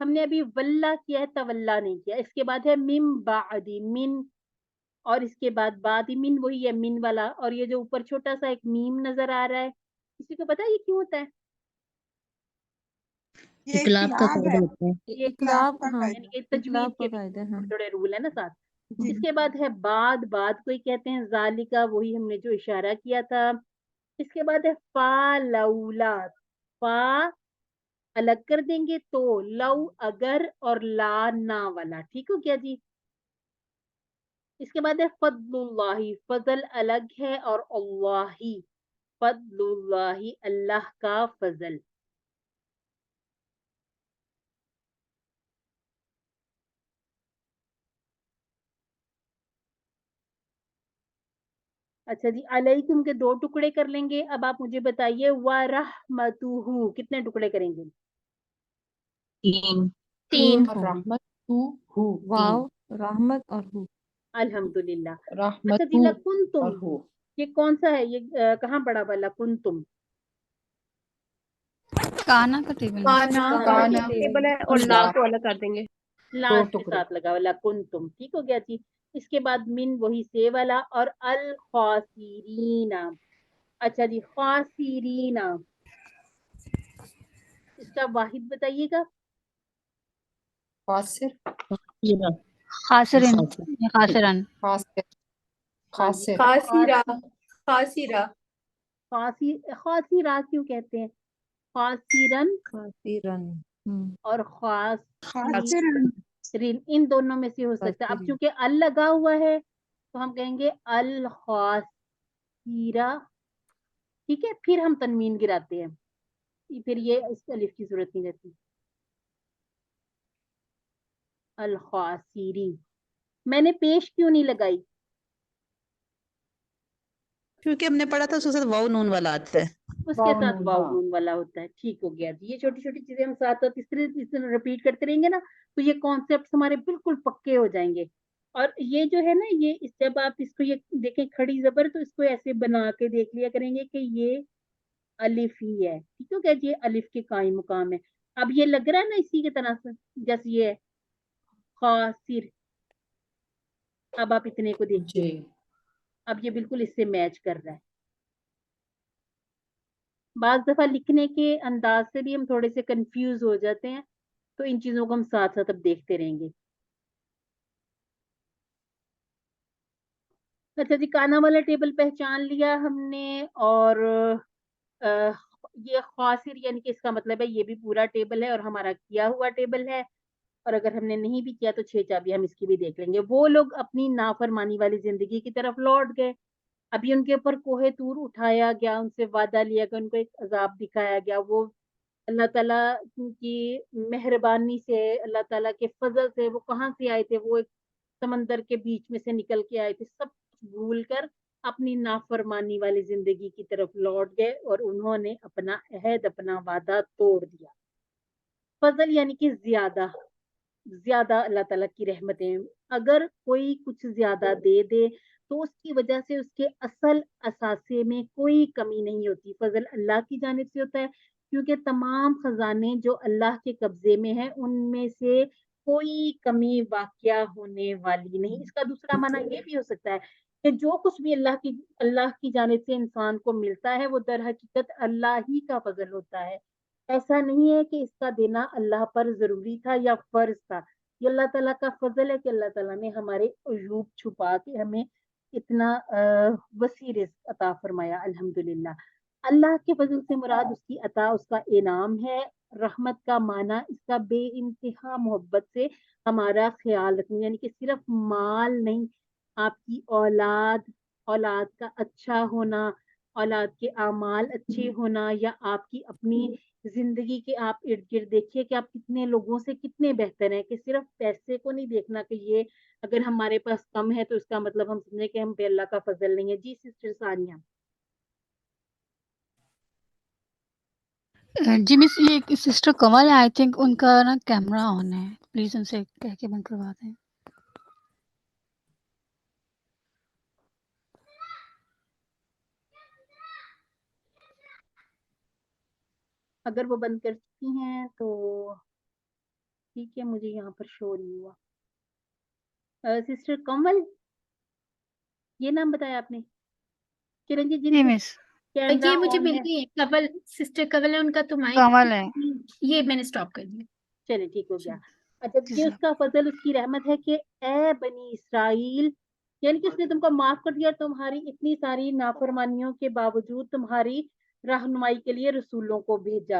ہم نے ابھی ولہ کیا ہے، تولا نہیں کیا۔ اس کے بعد ہے من بعد، من، اور اس کے بعد بعد من وہی ہے من والا، اور یہ جو اوپر چھوٹا سا ایک میم نظر آ رہا ہے، کسی کو پتا یہ کیوں ہوتا ہے؟ یہ اقلاب کا اقلاب قاعدہ ہے، ہوتا ہے۔ یہ اقلاب کا ہاں، یعنی قاعدہ۔ کہ تجوید اقلاب کا کے بھی قاعدہ، ہاں۔ تھوڑے رول ہے نا ساتھ۔ جی اس کے بعد ہے بعد کوئی کہتے ہیں ذالکا، وہی ہم نے جو اشارہ کیا تھا۔ اس کے بعد ہے فا لولا، فا الگ کر دیں گے تو، لو اگر، اور لا نا والا، ٹھیک ہو گیا جی۔ اس کے بعد ہے فضل اللہ، فضل الگ ہے، اور اللہ، فضل اللہ اللہ کا فضل۔ اچھا جی، علیکم کے 2 ٹکڑے کر لیں گے۔ اب آپ مجھے بتائیے ورحمتہ کتنے ٹکڑے کریں گے؟ 3 3 اور رحمت ہو، واو، رحمت اور ہو۔ الحمدللہ۔ اچھا رحمت جی، لکنتم، اور ہو، یہ کون سا ہے؟ یہ کہاں پڑا ہوا لکنتم؟ کانا کا ٹیبل ہے۔ کانا کانا ٹیبل ہے، اور لا کو الگ کر دیں گے۔ لاس کے ٹکڑے۔ ساتھ لگا ہوا لکنتم، ٹھیک ہو گیا جی۔ اس کے بعد من وہی سے والا، اور الخاسرین۔ اچھا جی، خاسرین، اس کا واحد بتائیے گا۔ خاسر، خاسرن، خاسرن، خاسر، ہاں جی، خاسر، خاصیرہ، خاصیرہ، خاسرہ کیوں کہتے ہیں؟ خاسرن خاسرن، اور خاسرن، خاسرین، ان دونوں میں سے ہو سکتا ہے۔ اب چونکہ ال لگا ہوا ہے تو ہم کہیں گے الخاسرہ، ٹھیک ہے، پھر ہم تنوین گراتے ہیں، پھر یہ اس الف کی ضرورت نہیں رہتی۔ الخاسرین، میں نے پیش کیوں نہیں لگائی؟ کیونکہ ہم نے پڑھا تھا اس کے ساتھ واو نون والا آتا ہے۔ اس کے ساتھ واو نون والا ہوتا ہے، ٹھیک ہو گیا جی۔ یہ چھوٹی چھوٹی چیزیں ہم ساتھ ساتھ اس طرح ریپیٹ کرتے رہیں گے نا، تو یہ کانسیپٹ ہمارے بالکل پکے ہو جائیں گے۔ اور یہ جو ہے نا، یہ جب آپ اس کو یہ دیکھیں کھڑی زبر، تو اس کو ایسے بنا کے دیکھ لیا کریں گے کہ یہ الف ہی ہے، ٹھیک ہو گیا جی، الف کے قائم مقام ہے۔ اب یہ لگ رہا ہے نا اسی کی طرح سے، جیسے یہ ہے خاسر، اب آپ اتنے کو دیکھیے، جی، اب یہ بالکل اس سے میچ کر رہا ہے۔ بعض دفعہ لکھنے کے انداز سے بھی ہم تھوڑے سے کنفیوز ہو جاتے ہیں، تو ان چیزوں کو ہم ساتھ ساتھ اب دیکھتے رہیں گے۔ اچھا جی، کانا والا ٹیبل پہچان لیا ہم نے، اور یہ خاسر یعنی کہ اس کا مطلب ہے یہ بھی پورا ٹیبل ہے اور ہمارا کیا ہوا ٹیبل ہے، اور اگر ہم نے نہیں بھی کیا تو 6 چابیاں ہم اس کی بھی دیکھ لیں گے۔ وہ لوگ اپنی نافرمانی والی زندگی کی طرف لوٹ گئے، ابھی ان کے اوپر کوہ طور اٹھایا گیا، ان سے وعدہ لیا گیا، ان کو ایک عذاب دکھایا گیا۔ وہ اللہ تعالیٰ کی مہربانی سے، اللہ تعالیٰ کے فضل سے، وہ کہاں سے آئے تھے؟ وہ ایک سمندر کے بیچ میں سے نکل کے آئے تھے، سب کچھ بھول کر اپنی نافرمانی والی زندگی کی طرف لوٹ گئے، اور انہوں نے اپنا عہد، اپنا وعدہ توڑ دیا۔ فضل یعنی کہ زیادہ، ज्यादा अल्लाह ताला की रहमतें, अगर कोई कुछ ज्यादा दे दे तो उसकी वजह से उसके असल असासे में कोई कमी नहीं होती, फजल अल्लाह की जानिब से होता है, क्योंकि तमाम खजाने जो अल्लाह के कब्जे में है उनमें से कोई कमी वाकया होने वाली नहीं। इसका दूसरा माना ये भी हो सकता है कि जो कुछ भी अल्लाह की जानिब से इंसान को मिलता है वो दर हकीकत अल्लाह ही का फजल होता है। ऐसा नहीं है कि इसका देना अल्लाह पर जरूरी था या फर्ज था, ये अल्लाह ताला का फजल है कि अल्लाह ताला ने हमारे अयूब छुपा के हमें इतना वसी रिस्क अता फरमाया, अल्हम्दुलिल्लाह। अल्लाह के फजल से मुराद उसकी अता, उसका इनाम है। रहमत का माना इसका बे इंतहा मोहब्बत से हमारा ख्याल रखना, यानी कि सिर्फ माल नहीं, आपकी औलाद, औलाद का अच्छा होना, औलाद के आमाल अच्छे होना, या आपकी अपनी जिंदगी के आप इर्द गिर्द देखिए कि आप कितने लोगों से कितने बेहतर हैं, कि सिर्फ पैसे को नहीं देखना कि ये अगर हमारे पास कम है तो इसका मतलब हम समझे कि हम पे अल्लाह का फजल नहीं है। जी सिस्टर सानिया। जी मिस, ये सिस्टर कमल है, आई थिंक उनका ना कैमरा ऑन है, प्लीज उनसे कह के बंद करवा दें। अगर वो बंद कर चुकी हैं तो ठीक है, मुझे यहाँ पर शो नहीं हुआ। सिस्टर कमल, ये नाम बताया आपने? चिरंजीत जी जी ने मिस, कैमरा ये मुझे ऑन मिल है? गई है, कवल सिस्टर कवल है, उनका तो माइक कमल है। ये मैंने स्टॉप कर दिया। चलिए ठीक हो गया। अच्छा, जी ये साहब। उसका फजल, उसकी रहमत है कि ए बनी इसराइल, यानी कि उसने तुमको माफ कर दिया, तुम्हारी इतनी सारी नाफरमानियों के बावजूद तुम्हारी रहनुमाई के लिए रसूलों को भेजा।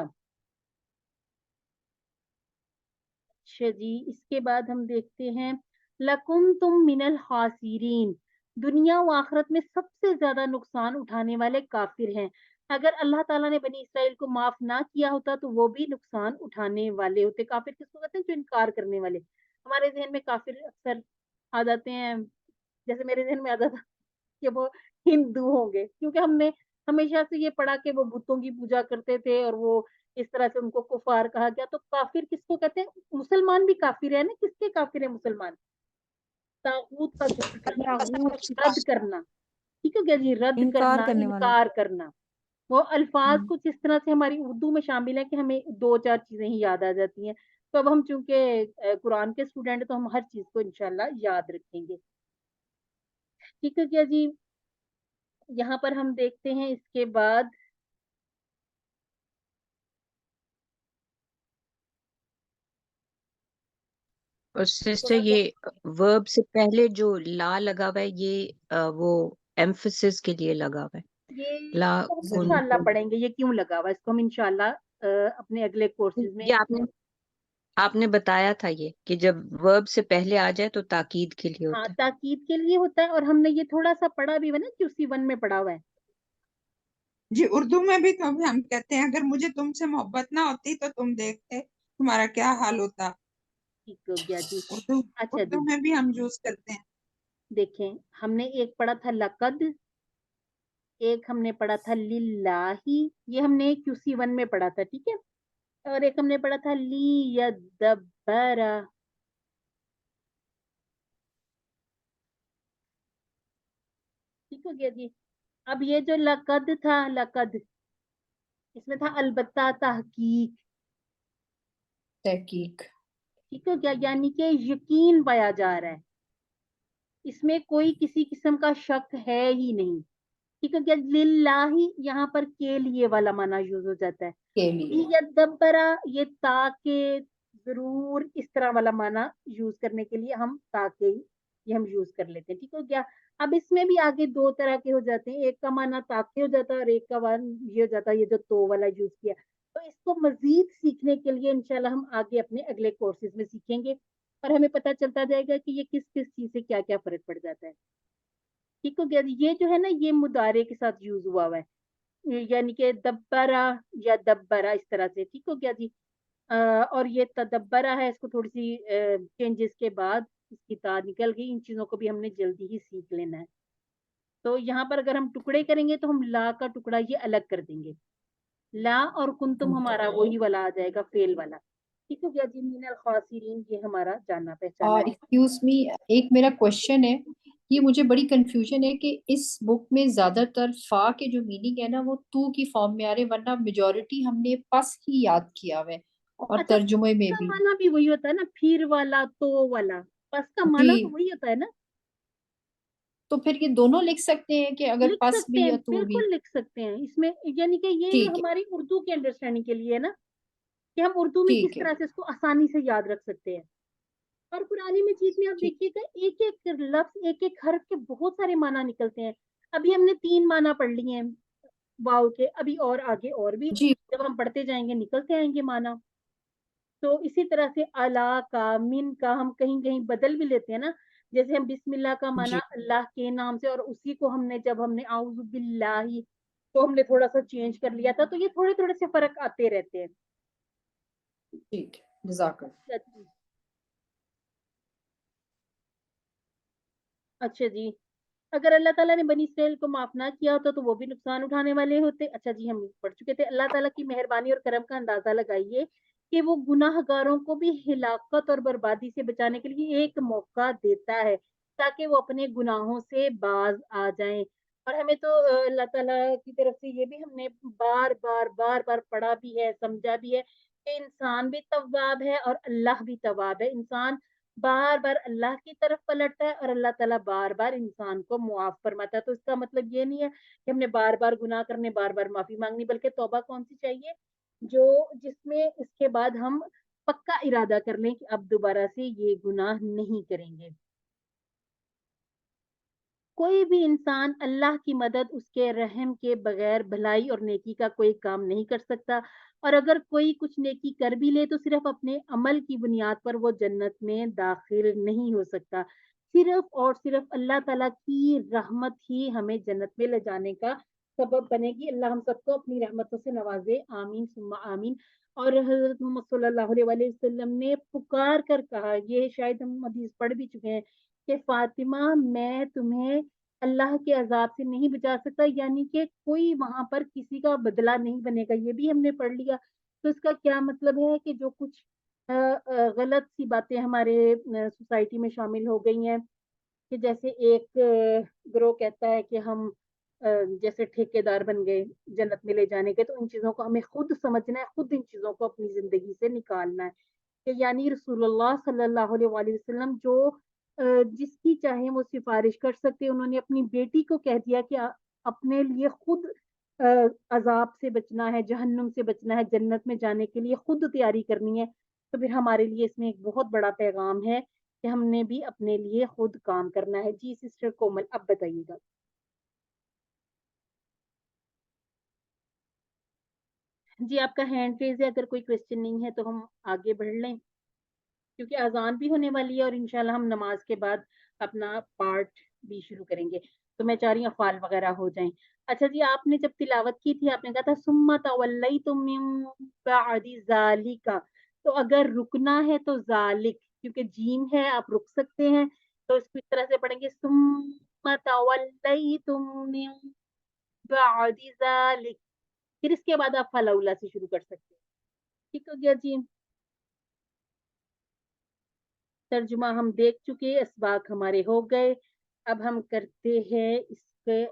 अच्छा जी, इसके बाद हम देखते हैं लकुम तुम मिनल हासिरीन, दुनिया व आखिरत में सबसे ज्यादा नुकसान उठाने वाले काफिर हैं। अगर अल्लाह ताला ने बनी इसराइल को माफ ना किया होता तो वो भी नुकसान उठाने वाले होते। काफिर किसको कहते हैं? जो इनकार करने वाले। हमारे जहन में काफिर अक्सर आ जाते हैं, जैसे मेरे जहन में आता था कि वो हिंदू होंगे, क्योंकि हमने हमेशा से ये पढ़ा कि वो बुतों की पूजा करते थे और वो इस तरह से उनको कुफार कहा गया। तो काफिर किसको कहते हैं? मुसलमान भी काफिर है ना। किसके काफिर है मुसलमान? तागूत का कुफ्र करना, तागूत रद्द करना। ठीक है क्या जी? रद्द इनकार करना, करने वाले। इनकार करना। वो अल्फाज कुछ इस तरह से हमारी उर्दू में शामिल है कि हमें दो चार चीजें ही याद आ जाती हैं। तो अब हम चूंकि कुरान के स्टूडेंट हैं तो हम हर चीज को इंशाल्लाह याद रखेंगे। ठीक है क्या जी? यहाँ पर हम देखते हैं इसके बाद और सिस्टर थोड़ा सा ये वर्ब से पहले जो ला लगा हुआ है ये वो एम्फसिस के लिए लगा हुआ है। ये ला इसको हम कुन इंशाल्लाह पढ़ेंगे, ये क्यों लगा हुआ है, इसको हम इंशाल्लाह अपने अगले कोर्सेज में। ये आपने बताया था ये कि जब वर्ब से पहले आ जाए तो ताकीद के लिए हाँ, होता है। ताकीद के लिए होता है, और हमने ये थोड़ा सा पढ़ा भी है ना, QC 1 में पढ़ा हुआ है। जी उर्दू में भी तो अभी हम कहते हैं अगर मुझे तुमसे मोहब्बत ना होती तो तुम देखते तुम्हारा क्या हाल होता। ठीक हो गया जी। उर्दू अच्छा उर्दू जी, में भी हम यूज करते हैं। देखें, हमने एक पढ़ा था लकद, एक हमने पढ़ा था लिल्लाही, ये हमने QC 1 में पढ़ा था, ठीक है। और एक हमने पढ़ा था ली यदब्बरा। ठीक हो गया जी। अब ये जो लकद था, लकद, इसमें था अलबत्ता तहकीक। तहकीक। ठीक है क्या? यानी कि यकीन पाया जा रहा है, इसमें कोई किसी किस्म का शक है ही नहीं। ठीक है क्या? लिल्लाही यहाँ पर के लिए वाला माना यूज हो जाता है। के लिए। यदब्बरा, ये ताके जरूर इस तरह वाला माना यूज करने के लिए हम ताके ये हम यूज कर लेते हैं। ठीक हो गया? अब इसमें भी आगे दो तरह के हो जाते हैं, एक का माना ताके हो जाता है और एक का माना ये हो जाता है ये जो तो वाला यूज किया। तो इसको मजीद सीखने के लिए इंशाल्लाह हम आगे अपने अगले कोर्सेज में सीखेंगे और हमें पता चलता जाएगा कि ये किस किस चीज से क्या क्या फर्क पड़ जाता है। ठीक हो गया? ये जो है ना, ये मुदारे के साथ यूज हुआ है, यानी कि दब्बरा या दब्बरा इस तरह से। ठीक हो गया जी? और ये तदब्बरा है, इसको थोड़ी सी चेंजेस के बाद इसकी तार निकल गई। इन चीजों को भी हमने जल्दी ही सीख लेना है। तो यहाँ पर अगर हम टुकड़े करेंगे तो हम ला का टुकड़ा ये अलग कर देंगे। ला और कुंतुम हमारा वही वाला आ जाएगा, फेल वाला। ٹھیک ہو گیا جی. من الخاسرین یہ ہمارا جاننا پہچانا ہے. ایکسکیوز می، ایک میرا کوشچن ہے، یہ مجھے بڑی کنفیوژن ہے کہ اس بک میں زیادہ تر فا کے جو میننگ ہے نا وہ تو کی فارم میں آ رہے، ورنہ میجورٹی ہم نے پس ہی یاد کیا ہوا ہے اور اچھا ترجمے میں کا بھی. معنی بھی وہی ہوتا ہے نا، پھر والا تو والا، پس کا جی، معنی تو وہی ہوتا ہے نا. تو پھر یہ دونوں لکھ سکتے ہیں کہ اگر لکھ پس سکتے بھی ہیں، یا تو بھی؟ بالکل لکھ سکتے ہیں اس میں، یعنی کہ یہ ٹھیک ہے، ہماری اردو کی انڈرسٹینڈنگ کے لیے ہے نا، کہ ہم اردو میں کس ٹھیک ہے، طرح سے اس کو آسانی سے یاد رکھ سکتے ہیں. اور قرآن مجید میں آپ ٹھیک. دیکھیے گا ایک ایک لفظ، ایک ایک حرف کے بہت سارے معنی نکلتے ہیں. ابھی ہم نے 3 معنی پڑھ لیے ہیں واو کے، ابھی اور آگے اور بھی جی جب ہم پڑھتے جائیں گے نکلتے آئیں گے معنی. تو اسی طرح سے الا کا، من کا ہم کہیں کہیں بدل بھی لیتے ہیں نا. جیسے ہم بسم اللہ کا معنی جی اللہ کے نام سے، اور اسی کو ہم نے جب ہم نے اعوذ باللہ تو ہم نے تھوڑا سا چینج کر لیا تھا. تو یہ تھوڑے تھوڑے سے فرق آتے رہتے ہیں. ٹھیک ہے، جزاک اللہ. اچھا جی، اگر اللہ تعالیٰ نے بنی اسرائیل کو معاف نہ کیا ہوتا تو وہ بھی نقصان اٹھانے والے ہوتے. اچھا جی، ہم پڑھ چکے تھے. اللہ تعالیٰ کی مہربانی اور کرم کا اندازہ لگائیے کہ وہ گناہ گاروں کو بھی ہلاکت اور بربادی سے بچانے کے لیے ایک موقع دیتا ہے تاکہ وہ اپنے گناہوں سے باز آ جائیں. اور ہمیں تو اللہ تعالیٰ کی طرف سے یہ بھی ہم نے بار بار بار بار پڑھا بھی ہے، سمجھا بھی ہے کہ انسان بھی تواب ہے اور اللہ بھی تواب ہے. انسان بار بار اللہ کی طرف پلٹتا ہے اور اللہ تعالیٰ بار بار انسان کو معاف فرماتا ہے. تو اس کا مطلب یہ نہیں ہے کہ ہم نے بار بار گناہ کرنے، بار بار معافی مانگنی، بلکہ توبہ کون سی چاہیے؟ جس میں اس کے بعد ہم پکا ارادہ کر لیں کہ اب دوبارہ سے یہ گناہ نہیں کریں گے. کوئی بھی انسان اللہ کی مدد اس کے رحم کے بغیر بھلائی اور نیکی کا کوئی کام نہیں کر سکتا، اور اگر کوئی کچھ نیکی کر بھی لے تو صرف اپنے عمل کی بنیاد پر وہ جنت میں داخل نہیں ہو سکتا. صرف اور صرف اللہ تعالیٰ کی رحمت ہی ہمیں جنت میں لے جانے کا سبب بنے گی. اللہ ہم سب کو اپنی رحمتوں سے نوازے، آمین ثم آمین. اور حضرت محمد صلی اللہ علیہ وسلم نے پکار کر کہا، یہ شاید ہم حدیث پڑھ بھی چکے ہیں، کہ فاطمہ میں تمہیں اللہ کے عذاب سے نہیں بچا سکتا، یعنی کہ کوئی وہاں پر کسی کا بدلہ نہیں بنے گا. یہ بھی ہم نے پڑھ لیا. تو اس کا کیا مطلب ہے کہ جو کچھ غلط سی باتیں ہمارے سوسائٹی میں شامل ہو گئی ہیں، کہ جیسے ایک گروہ کہتا ہے کہ ہم جیسے ٹھیکیدار بن گئے جنت میں لے جانے کے، تو ان چیزوں کو ہمیں خود سمجھنا ہے، خود ان چیزوں کو اپنی زندگی سے نکالنا ہے. کہ یعنی رسول اللہ صلی اللہ علیہ وسلم جو جس کی چاہیں وہ سفارش کر سکتے، انہوں نے اپنی بیٹی کو کہہ دیا کہ اپنے لیے خود عذاب سے بچنا ہے، جہنم سے بچنا ہے، جنت میں جانے کے لیے خود تیاری کرنی ہے. تو پھر ہمارے لیے اس میں ایک بہت بڑا پیغام ہے کہ ہم نے بھی اپنے لیے خود کام کرنا ہے. جی سسٹر کومل، اب بتائیے گا. جی آپ کا ہینڈ ریز ہے، اگر کوئی کوشچن نہیں ہے تو ہم آگے بڑھ لیں، کیونکہ اذان بھی ہونے والی ہے اور انشاءاللہ ہم نماز کے بعد اپنا پارٹ بھی شروع کریں گے. تو میں چاہ رہی ہوں افعال وغیرہ ہو جائیں. اچھا جی، آپ نے جب تلاوت کی تھی آپ نے کہا تھا ثم تولیتم من بعد ذالک، تو اگر رکنا ہے تو ذالک، کیونکہ جیم ہے آپ رک سکتے ہیں، تو اس کو اس طرح سے پڑھیں گے ثم تولیتم من بعد ذالک. پھر اس کے بعد آپ فلولا سے شروع کر سکتے ہیں. ٹھیک ہو گیا جی. ترجمہ ہم دیکھ چکے، اسباق ہمارے ہو گئے. اب ہم کرتے ہیں اس کے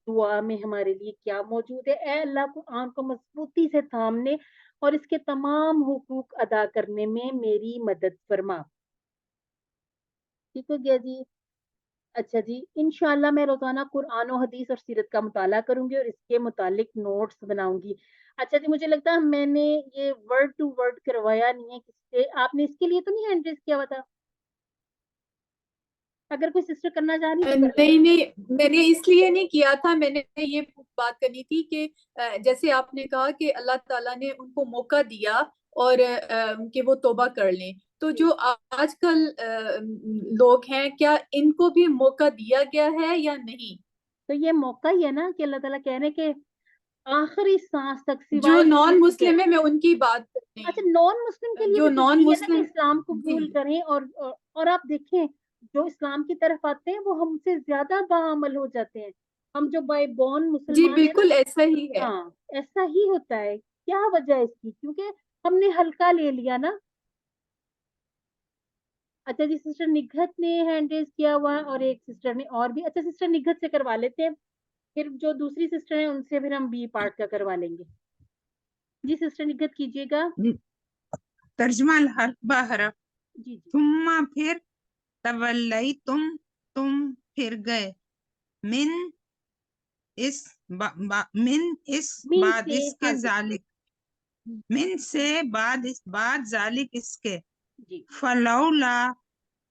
دعا میں ہمارے لیے کیا موجود ہے. اے اللہ، قرآن کو مضبوطی سے تھامنے اور اس کے تمام حقوق ادا کرنے میں میری مدد فرما. ٹھیک ہو گیا جی. اچھا جی، انشاءاللہ میں روزانہ قرآن و حدیث اور سیرت کا مطالعہ کروں گی اور اس کے متعلق نوٹس بناؤں گی. اچھا جی، مجھے لگتا ہے میں نے یہ ورڈ ٹو ورڈ کروایا نہیں ہے کسی سے. آپ نے اس کے لیے تو نہیں ہینڈ ریز کیا ہوا تھا؟ اگر کوئی سسٹر کرنا چاہ رہی تو کر لیں. نہیں، میں نے اس لیے نہیں کیا تھا. میں نے یہ بات کرنی تھی کہ جیسے آپ نے کہا کہ اللہ تعالیٰ نے ان کو موقع دیا اور کہ وہ توبہ کر لیں، تو جو آج کل لوگ ہیں کیا ان کو بھی موقع دیا گیا ہے یا نہیں؟ تو یہ موقع ہی ہے نا کہ اللہ تعالیٰ کہہ رہے کہ آخری سانس تک جو سوائے نان مسلم ہے میں ان کی بات کرتی اچھا ہوں. نان مسلم کے لیے جو بھی نان یہ ہے نا کہ مسلم، اسلام جی قبول کریں اور آپ دیکھیں جو اسلام کی طرف آتے ہیں وہ ہم سے زیادہ باعمل ہو جاتے ہیں. ہم جو بائی بورن جی مسلمان ہیں نا، بالکل ایسا ہی ہے. ہاں ایسا ہی ہوتا ہے. کیا وجہ ہے اس کی؟ کیونکہ हमने हल्का ले लिया ना। अच्छा जी, सिस्टर निघत ने हैंड रेज किया हुआ है और एक सिस्टर ने और भी। अच्छा सिस्टर निघत से करवा लेते हैं, फिर जो दूसरी सिस्टर है उनसे फिर हम बी पार्ट का करवा लेंगे। जी सिस्टर निघत कीजिएगा। तर्जुमा हर्फ ब हरफ। जी जी थुम्मा फिर, तवल्लई तुम फिर गए, मिन इस मिन इस मीन बाद से, इसके, हाँ जी जालिक मिन से, बाद इस बाद जालिक इसके, जी फलौला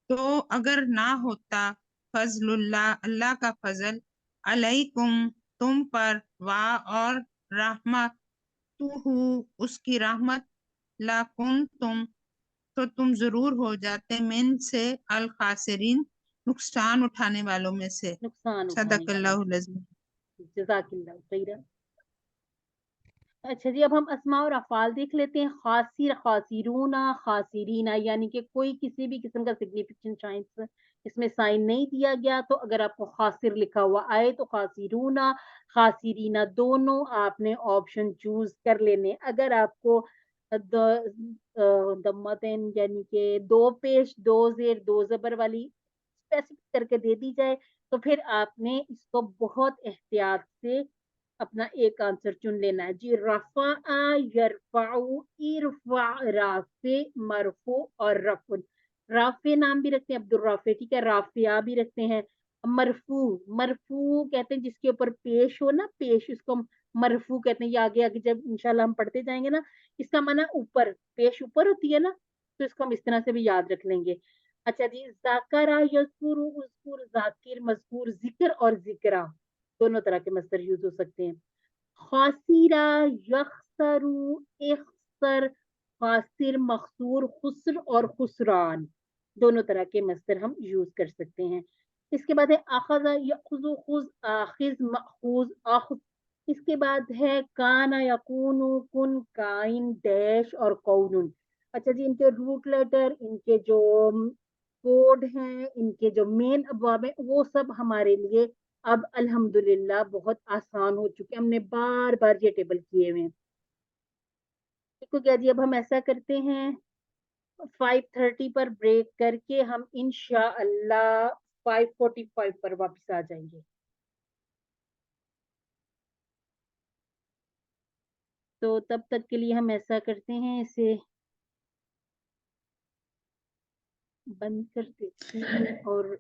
तो अगर ना होता, फजलुल्लाह अल्लाह का फजल, अलैकुम तुम पर, वा और रहमतुहु उसकी रहमत, लाकुन तुम तो तुम जरूर हो जाते, मिन से, अल खासिरीन नुकसान उठाने वालों में से। नुकसान उठाने वाला। सदकल्लाहुल अज़ीम। जज़ाकिल्लाह खैरन। अच्छा जी, अब हम अस्मा और अफ़ाल देख लेते हैं। खासिर, खासिरूना, खासिरीना, यानी कि कोई किसी भी किस्म का सिग्निफिकेंट साइंस इसमें साइन नहीं दिया गया, तो अगर आपको खासिर लिखा हुआ आए तो खासिरूना, खासिरीना दोनों आपने ऑप्शन चूज कर लेने। अगर आपको दम्मतन यानी कि दो पेश दो जेर दो जबर वाली स्पेसिफिक करके दे दी जाए, तो फिर आपने इसको बहुत एहतियात से अपना एक आंसर चुन लेना है जी। रफा, यरफाउ, इरफा, राफे, मरफू और रफुन। राफे नाम भी रखते हैं अब्दुल राफे, ठीक है, राफिया भी रखते हैं। मरफू, मरफू कहते हैं जिसके ऊपर पेश हो ना, पेश, उसको मरफू कहते हैं। ये आगे आगे जब इंशाल्लाह हम पढ़ते जाएंगे ना, इसका माना ऊपर, पेश ऊपर होती है ना, तो इसको हम इस तरह से भी याद रख लेंगे। अच्छा जी, जाकरा, यज़कुरु, उज़कुर, जाकिर, मज़कूर, जिक्र और जिक्रा दोनों तरह के मस्दर यूज हो सकते हैं। खासिरा, यखसरू, इखसर, खासिर, मखसूर, खुस्र और खुसरान दोनों तरह के मस्दर हम यूज कर सकते हैं। इसके बाद है अखज़, यखुज़ु, खुज़, आखिज, मखूज, आखुज। इसके बाद है काना, यकूनु, कुन, काइन, डैश और कौनुन। अच्छा जी, इनके रूट लेटर, इनके जो कोड हैं, इनके जो मेन अब्वाब है, वो सब हमारे लिए अब अल्हम्दुलिल्लाह बहुत आसान हो चुके हैं। हमने बार बार ये टेबल किए हुए हैं। ठीक हो गया जी। अब हम ऐसा करते हैं, 5:30 पर ब्रेक करके हम इंशाअल्लाह 5:45 पर वापस आ जाएंगे। तो तब तक के लिए हम ऐसा करते हैं, इसे बंद कर देते हैं और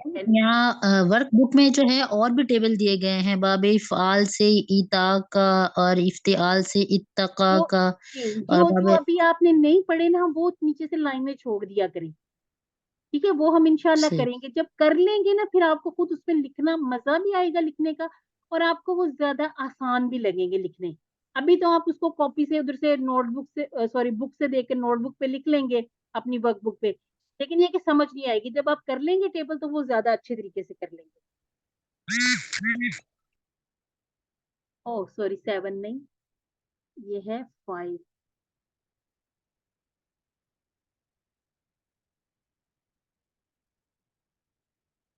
यहाँ वर्कबुक में जो है और भी टेबल दिए गए हैं, बाबे इफ़ाल से ईता का और इफ्तिआल से इत्तका वो का, और जो जो बाबे अभी आपने नहीं पढ़े ना, वो नीचे से लाइन में छोड़ दिया करें, ठीक है। वो हम इंशाल्लाह से करेंगे। जब कर लेंगे ना, फिर आपको खुद उसमें लिखना मजा भी आएगा लिखने का, और आपको वो ज्यादा आसान भी लगेंगे लिखने। अभी तो आप उसको कॉपी से उधर से नोटबुक से सॉरी बुक से देख के नोटबुक पे लिख लेंगे अपनी वर्कबुक पे, लेकिन ये कि समझ नहीं आएगी। जब आप कर लेंगे टेबल तो वो ज्यादा अच्छे तरीके से कर लेंगे। ओह सॉरी, 7 नहीं, ये है 5।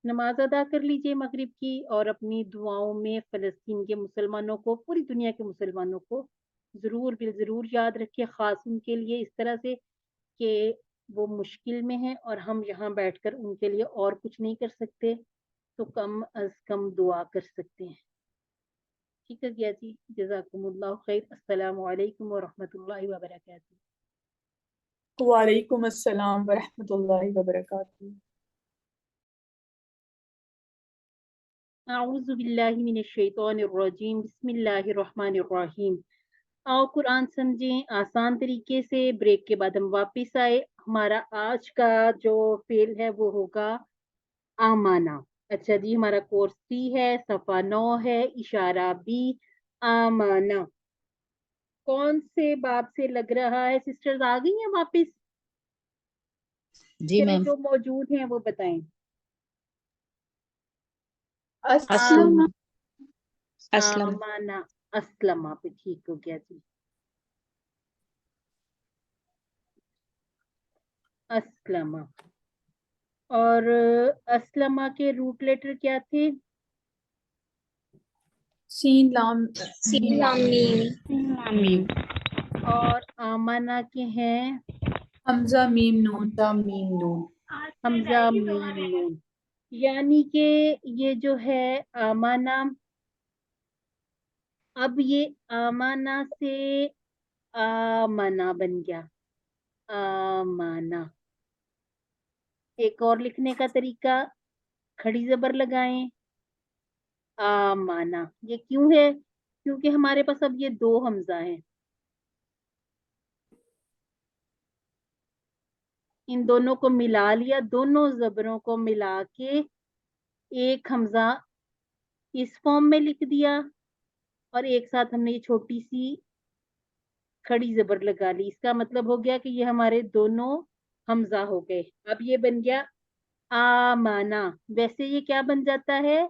नमाज अदा कर लीजिए मगरिब की, और अपनी दुआओं में फ़लस्तीन के मुसलमानों को, पूरी दुनिया के मुसलमानों को ज़रूर बिल ज़रूर याद रखिए, ख़ास उनके लिए इस तरह से कि वो मुश्किल में हैं और हम यहाँ बैठकर उनके लिए और कुछ नहीं कर सकते, तो कम अज़ कम दुआ कर सकते हैं। ठीक है गया जी, जज़ाकुमुल्लाह खैर। अस्सलामु अलैकुम व रहमतुल्लाहि व बरकातुहू। वालेकुम अस्सलाम व रहमतुल्लाहि व बरकातुहू। अऊज़ु बिल्लाहि मिनश शैतानिर रजीम, बिस्मिल्लाहिर रहमानिर रहीम। आओ कुरान समझें आसान तरीके से। ब्रेक के बाद हम वापस आए। हमारा आज का जो फेल है वो होगा आमाना। अच्छा जी, हमारा कोर्स 3 है, सफ़ा 9 है, इशारा बी, आमाना। कौन से बाब से लग रहा है? सिस्टर्स आ गई हैं वापस? जी चलो मैम। जो मौजूद हैं वो बताएं। अस्सलाम। असलम। आमाना, अस्लमा पे ठीक हो गया जी। अस्लमा। और अस्लमा के रूट लेटर क्या थे? सीन लाम सीन लाम मीम। मीम। और आमाना के हैं हमजा मीम नून। हमजा मीम नून। हमजा मीम नून, यानी कि ये जो है आमाना, अब ये आमाना से आमना बन गया, आमाना। एक और लिखने का तरीका, खड़ी जबर लगाएं, आमाना। ये क्यों है? क्योंकि हमारे पास अब ये दो हमजा हैं, इन दोनों को मिला लिया, दोनों जबरों को मिला के एक हमजा इस फॉर्म में लिख दिया और एक साथ हमने ये छोटी सी खड़ी जबर लगा ली। इसका मतलब हो गया कि ये हमारे दोनों हमजा हो गए। अब ये बन गया आमाना। वैसे ये क्या बन जाता है?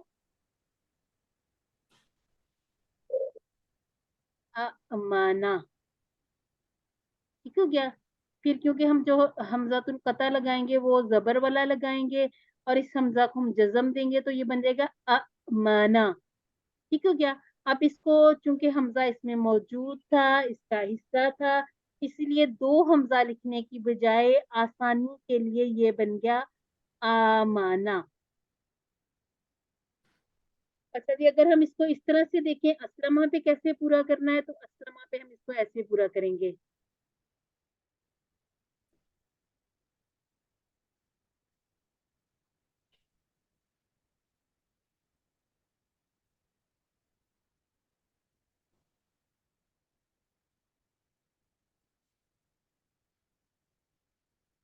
अमाना। ठीक हो गया। फिर क्योंकि हम जो हमजातुल कता लगाएंगे वो जबर वाला लगाएंगे और इस हमजा को हम जज्म देंगे तो ये बन जाएगा अमाना। ठीक हो गया। अब इसको चूंकि हमजा इसमें मौजूद था, इसका हिस्सा था, इसलिए दो हमजा लिखने की बजाय आसानी के लिए ये बन गया आमाना। अच्छा जी, अगर हम इसको इस तरह से देखें, असलमा पे कैसे पूरा करना है, तो असलमा पे हम इसको ऐसे पूरा करेंगे।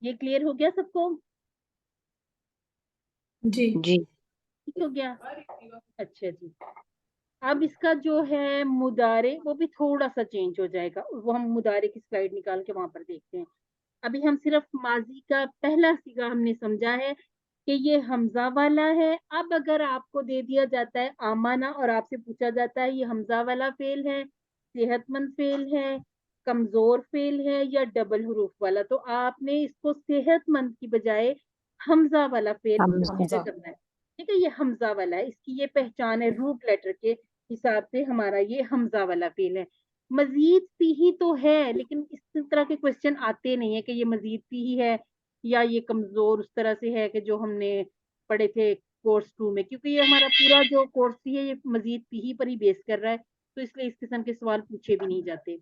ये क्लियर हो गया सबको? जी जी। ठीक हो गया। अच्छा जी, अब इसका जो है मुदारे वो भी थोड़ा सा चेंज हो जाएगा, वो हम मुदारे की स्लाइड निकाल के वहां पर देखते हैं। अभी हम सिर्फ माजी का पहला सीगा हमने समझा है कि ये हमजा वाला है। अब अगर आपको दे दिया जाता है आमाना और आपसे पूछा जाता है ये हमजा वाला फेल है, सेहतमंद फेल है, कमजोर फेल है या डबल हरूफ वाला, तो आपने इसको सेहतमंद की बजाय हमजा वाला फेल हमजा। करना है। ठीक है, ये हमजा वाला है, इसकी ये पहचान है, रूट लेटर के हिसाब से हमारा ये हमजा वाला फेल है। मजीद पीही तो है, लेकिन इस तरह के क्वेश्चन आते नहीं है कि ये मजीद पीही है या ये कमजोर उस तरह से है कि जो हमने पढ़े थे कोर्स 2 में, क्योंकि ये हमारा पूरा जो कोर्स है ये मजीद पीही पर ही बेस कर रहा है, तो इसलिए इस किस्म के सवाल पूछे भी नहीं जाते।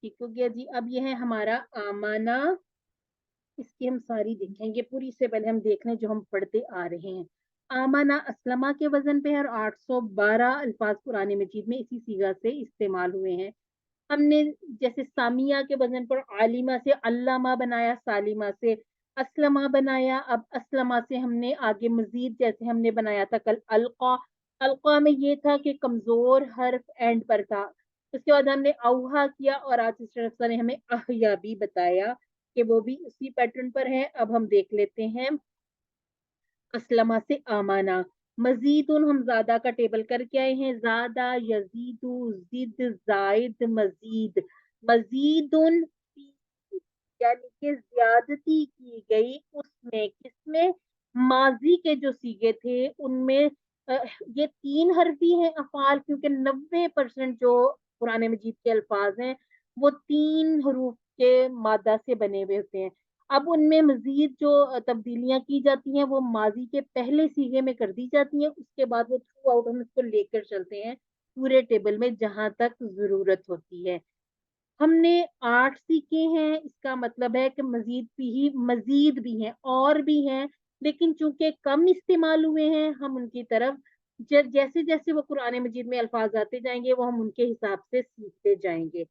ठीक हो गया जी। अब ये है हमारा आमाना, इसकी हम सारी देखेंगे, पूरी से पहले हम देख लें जो हम पढ़ते आ रहे हैं। आमाना असलमा के वजन पे है और 812 अल्फाज कुरान मजीद में इसी सीगा से इस्तेमाल हुए हैं। हमने जैसे सामिया के वजन पर आलिमा से अल्लामा बनाया, सालिमा से असलमा बनाया। अब असलमा से हमने आगे मजीद जैसे हमने बनाया था कल अलका, अलका में ये था कि कमजोर हर्फ एंड पर था। उसके बाद हमने औहा किया और आज सिस्टर ने हमें अहया भी बताया कि वो भी उसी पैटर्न पर है। अब हम देख लेते हैं असलमा से आमाना। मजीदुन हम ज्यादा का टेबल करके आए हैं, ज्यादा, यजीदु, जिद, जायद, मजीद। मजीदुन यानी कि ज्यादती की गई उसमें, किसमें? माजी के जो सीगे थे उनमें। ये 3 हरफी हैं अफाल, क्योंकि 90% जो कुरान मजीद के अल्फाज हैं वो 3 हरूफ के मादा से बने हुए होते हैं। अब उनमें मजीद जो तब्दीलियां की जाती हैं वो माजी के पहले सीगे में कर दी जाती हैं, उसके बाद वो थ्रू आउट हम इसको लेकर चलते हैं पूरे टेबल में जहां तक जरूरत होती है। हमने 8 सीखे हैं, इसका मतलब है कि मजीद भी मजीद भी हैं और भी हैं, लेकिन चूंकि कम इस्तेमाल हुए हैं हम उनकी तरफ जैसे जैसे वो कुरान मजीद में अल्फाज आते जाएंगे वो हम उनके हिसाब से सीखते जाएंगे।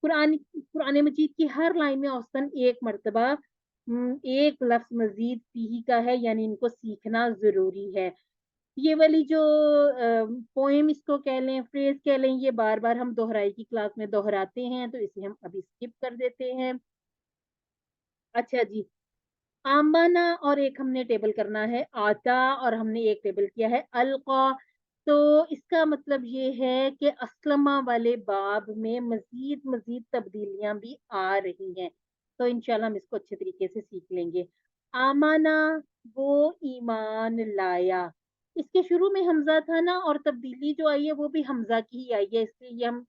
कुरान मजीद की हर लाइन में औसतन एक मरतबा एक लफ्ज मजीद पीही का है, यानी इनको सीखना जरूरी है। ये वाली जो पोएम इसको कह लें, फ्रेज कह लें, ये बार बार हम दोहराई की क्लास में दोहराते हैं, तो इसे हम अभी स्किप कर देते हैं। अच्छा जी, आमाना और एक हमने टेबल करना है आता और हमने एक टेबल किया है अलका। तो इसका मतलब ये है कि असलमा वाले बाब में मजीद मजीद तब्दीलियां भी आ रही हैं, तो इंशाल्लाह हम इसको अच्छे तरीके से सीख लेंगे। आमाना वो ईमान लाया, اس کے شروع میں حمزہ تھا نا، اور تبدیلی جو آئی ہے وہ بھی حمزہ کی ہی آئی ہے، اس لیے یہ ہم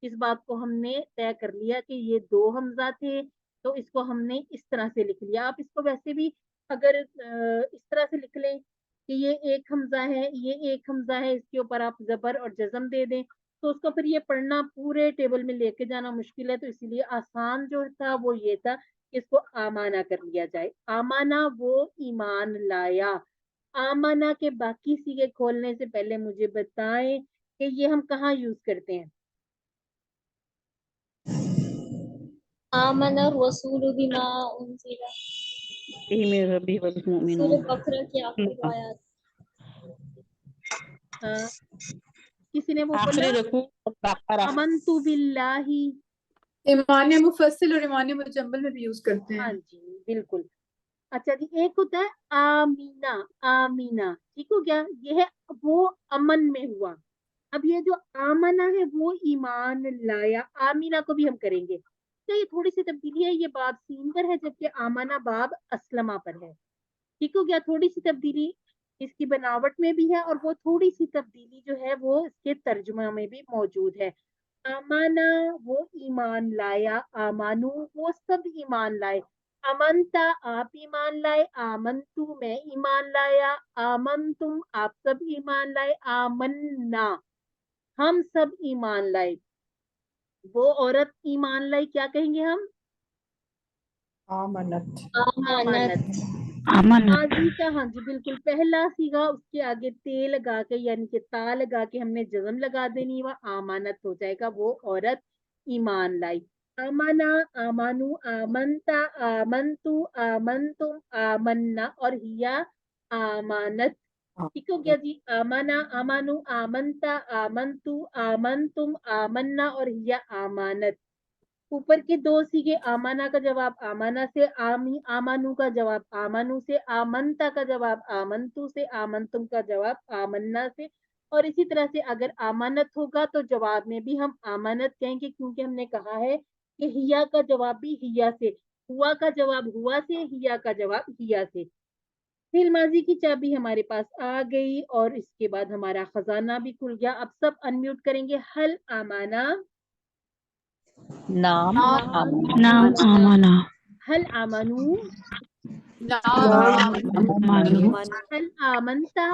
اس بات کو ہم نے طے کر لیا کہ یہ 2 حمزہ تھے، تو اس کو ہم نے اس طرح سے لکھ لیا. آپ اس کو ویسے بھی اگر اس طرح سے لکھ لیں کہ یہ ایک حمزہ ہے، یہ ایک حمزہ ہے، اس کے اوپر آپ زبر اور جزم دے دیں، تو اس کو پھر یہ پڑھنا پورے ٹیبل میں لے کے جانا مشکل ہے. تو اسی لیے آسان جو تھا وہ یہ تھا کہ اس کو آمانہ کر لیا جائے. آمانہ وہ ایمان لایا. آمانہ کے باقی سیغے کھولنے سے پہلے مجھے بتائیں کہ یہ ہم کہاں یوز کرتے ہیں. آمن الرسول بما انزل به من ربه والمؤمنون. سورہ بقرہ کی آخری آیات. کسی نے وہ آخری بولا رکوع بقرہ. امنت باللہ. ایمان مفصل اور ایمان مجمل میں بھی یوز کرتے ہیں. ہاں جی بالکل. اچھا جی، ایک ہوتا ہے آمینہ. آمینہ ٹھیک ہو گیا، یہ ہے وہ امن میں ہوا. اب یہ جو آمنہ ہے وہ ایمان لایا. آمینہ کو بھی ہم کریں گے. تو یہ تھوڑی سی تبدیلی ہے، یہ باب سین پر ہے جبکہ آمنہ باب اسلمہ پر ہے. ٹھیک ہو گیا، تھوڑی سی تبدیلی اس کی بناوٹ میں بھی ہے، اور وہ تھوڑی سی تبدیلی جو ہے وہ اس کے ترجمہ میں بھی موجود ہے. آمانہ وہ ایمان لایا، آمانو وہ سب ایمان لائے. امنتا آپ ایمان لائے، آمنتو میں ایمان لایا، آمنتم آپ سب ایمان لائے، آمنا ہم سب ایمان لائے. وہ عورت ایمان لائی کیا کہیں گے ہم؟ آمنت. آمانت. امن. ماضی کا ہاں جی بالکل پہلا سیگا، اس کے آگے تے لگا کے یعنی کہ تا لگا کے ہم نے جزم لگا دینی، وہ آمانت ہو جائے گا، وہ عورت ایمان لائی. آمانا آمانو آمنتا آمنتو آمنتم آمنا اور ہیا آمانت. ٹھیک ہو گیا جی. آمانا آمانو آمنتا آمنتو آمنتم آمنا اور ہیا آمانت. اوپر کے 2 سیگے آمانہ کا جواب آمانہ سے، آمانو کا جواب آمانو سے، آمنتا کا جواب آمنتو سے، آمنتم کا جواب آمنا سے. اور اسی طرح سے اگر آمانت ہوگا تو جواب میں بھی ہم آمانت کہیں گے، کیونکہ ہم نے کہا ہے کہ ہیا کا جواب بھی ہیا سے، ہوا کا جواب ہوا سے، ہیا کا جواب ہیا سے. فعل ماضی کی چابی ہمارے پاس آ گئی اور اس کے بعد ہمارا خزانہ بھی کھل گیا. اب سب انمیوٹ کریں گے. حل آمانہ نام نام آمانہ. حل آمنو آمانو. حل آمنتا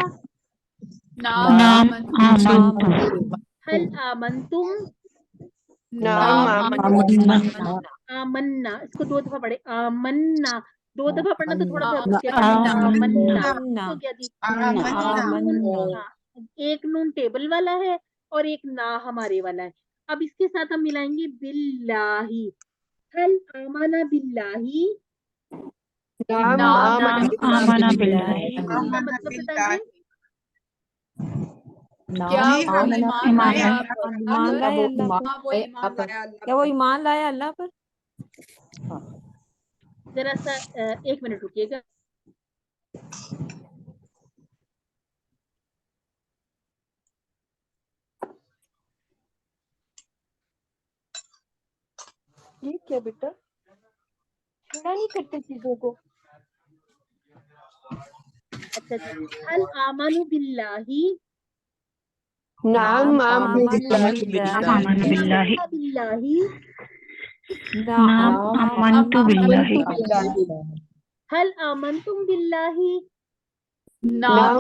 نام آمنتو. حل آمنتم آمنا. اس کو 2 دفعہ پڑھے، آمنا 2 دفعہ پڑھنا تو تھوڑا سا کہتے ہیں آمنا. ہو گیا جی. ہاں، ایک نون ٹیبل والا ہے اور ایک نا ہمارے والا ہے. اب اس کے ساتھ ہم ملائیں گے باللہ. حل آمنا باللہ. آمانہ باللہ. کا مطلب بتائیے. کیا جی وہ ہم ایمان لایا ایمان اللہ لائے پر؟ اللہ ہاں وہ ایمان لایا اللہ کیا وہ پر. ایمان لایا اللہ پر؟ ذرا سا 1 منٹ رکیے گا. یہ کیا بیٹا چھوڑا نہیں کرتے چیزوں کو. اچھا جی. حل آمنو باللہ. نام آمنہ باللہ. باللہ. نام آمنتو باللہ. حل آمنتم باللہ. نام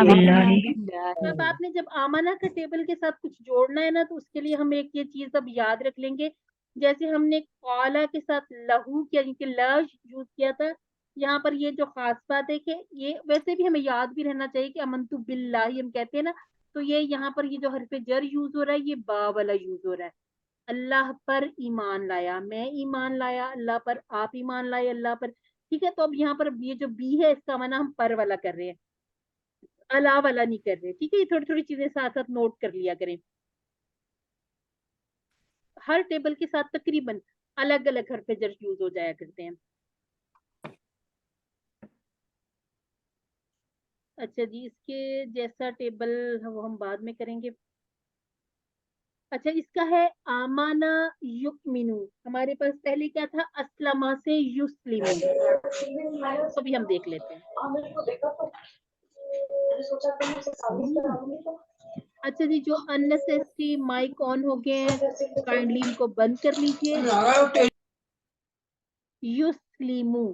باللہ. اب آپ نے جب آمنہ کا ٹیبل کے ساتھ کچھ جوڑنا ہے نا، تو اس کے لیے ہم ایک یہ چیز اب یاد رکھ لیں گے. جیسے ہم نے قالا کے ساتھ لہو کیا، کہ لج یوز کیا تھا، یہاں پر یہ جو خاص بات ہے کہ یہ ویسے بھی ہمیں یاد بھی رہنا چاہیے کہ امنتو باللہ ہم کہتے ہیں نا، تو یہ یہاں پر یہ جو حرف جر یوز ہو رہا ہے یہ با والا یوز ہو رہا ہے. اللہ پر ایمان لایا، میں ایمان لایا اللہ پر، آپ ایمان لائے اللہ پر. ٹھیک ہے. تو اب یہاں پر یہ جو بی ہے اس کا معنی ہم پر والا کر رہے ہیں، اللہ والا نہیں کر رہے. ٹھیک ہے. یہ تھوڑی تھوڑی چیزیں ساتھ ساتھ نوٹ کر لیا کریں. ہر ٹیبل کے ساتھ تقریباً الگ الگ حرف جر یوز ہو جایا کرتے ہیں. اچھا جی. اس کے جیسا ٹیبل وہ ہم بعد میں کریں گے. اچھا اس کا ہے آمانہ یؤمنو. ہمارے پاس پہلے کیا تھا؟ اسلمہ سے یسلمو. تو بھی ہم دیکھ لیتے ہیں. अच्छा जी, जो अननेसेसरी माइक ऑन हो गए हैं काइंडली इनको बंद कर लीजिए। युस्लिमू,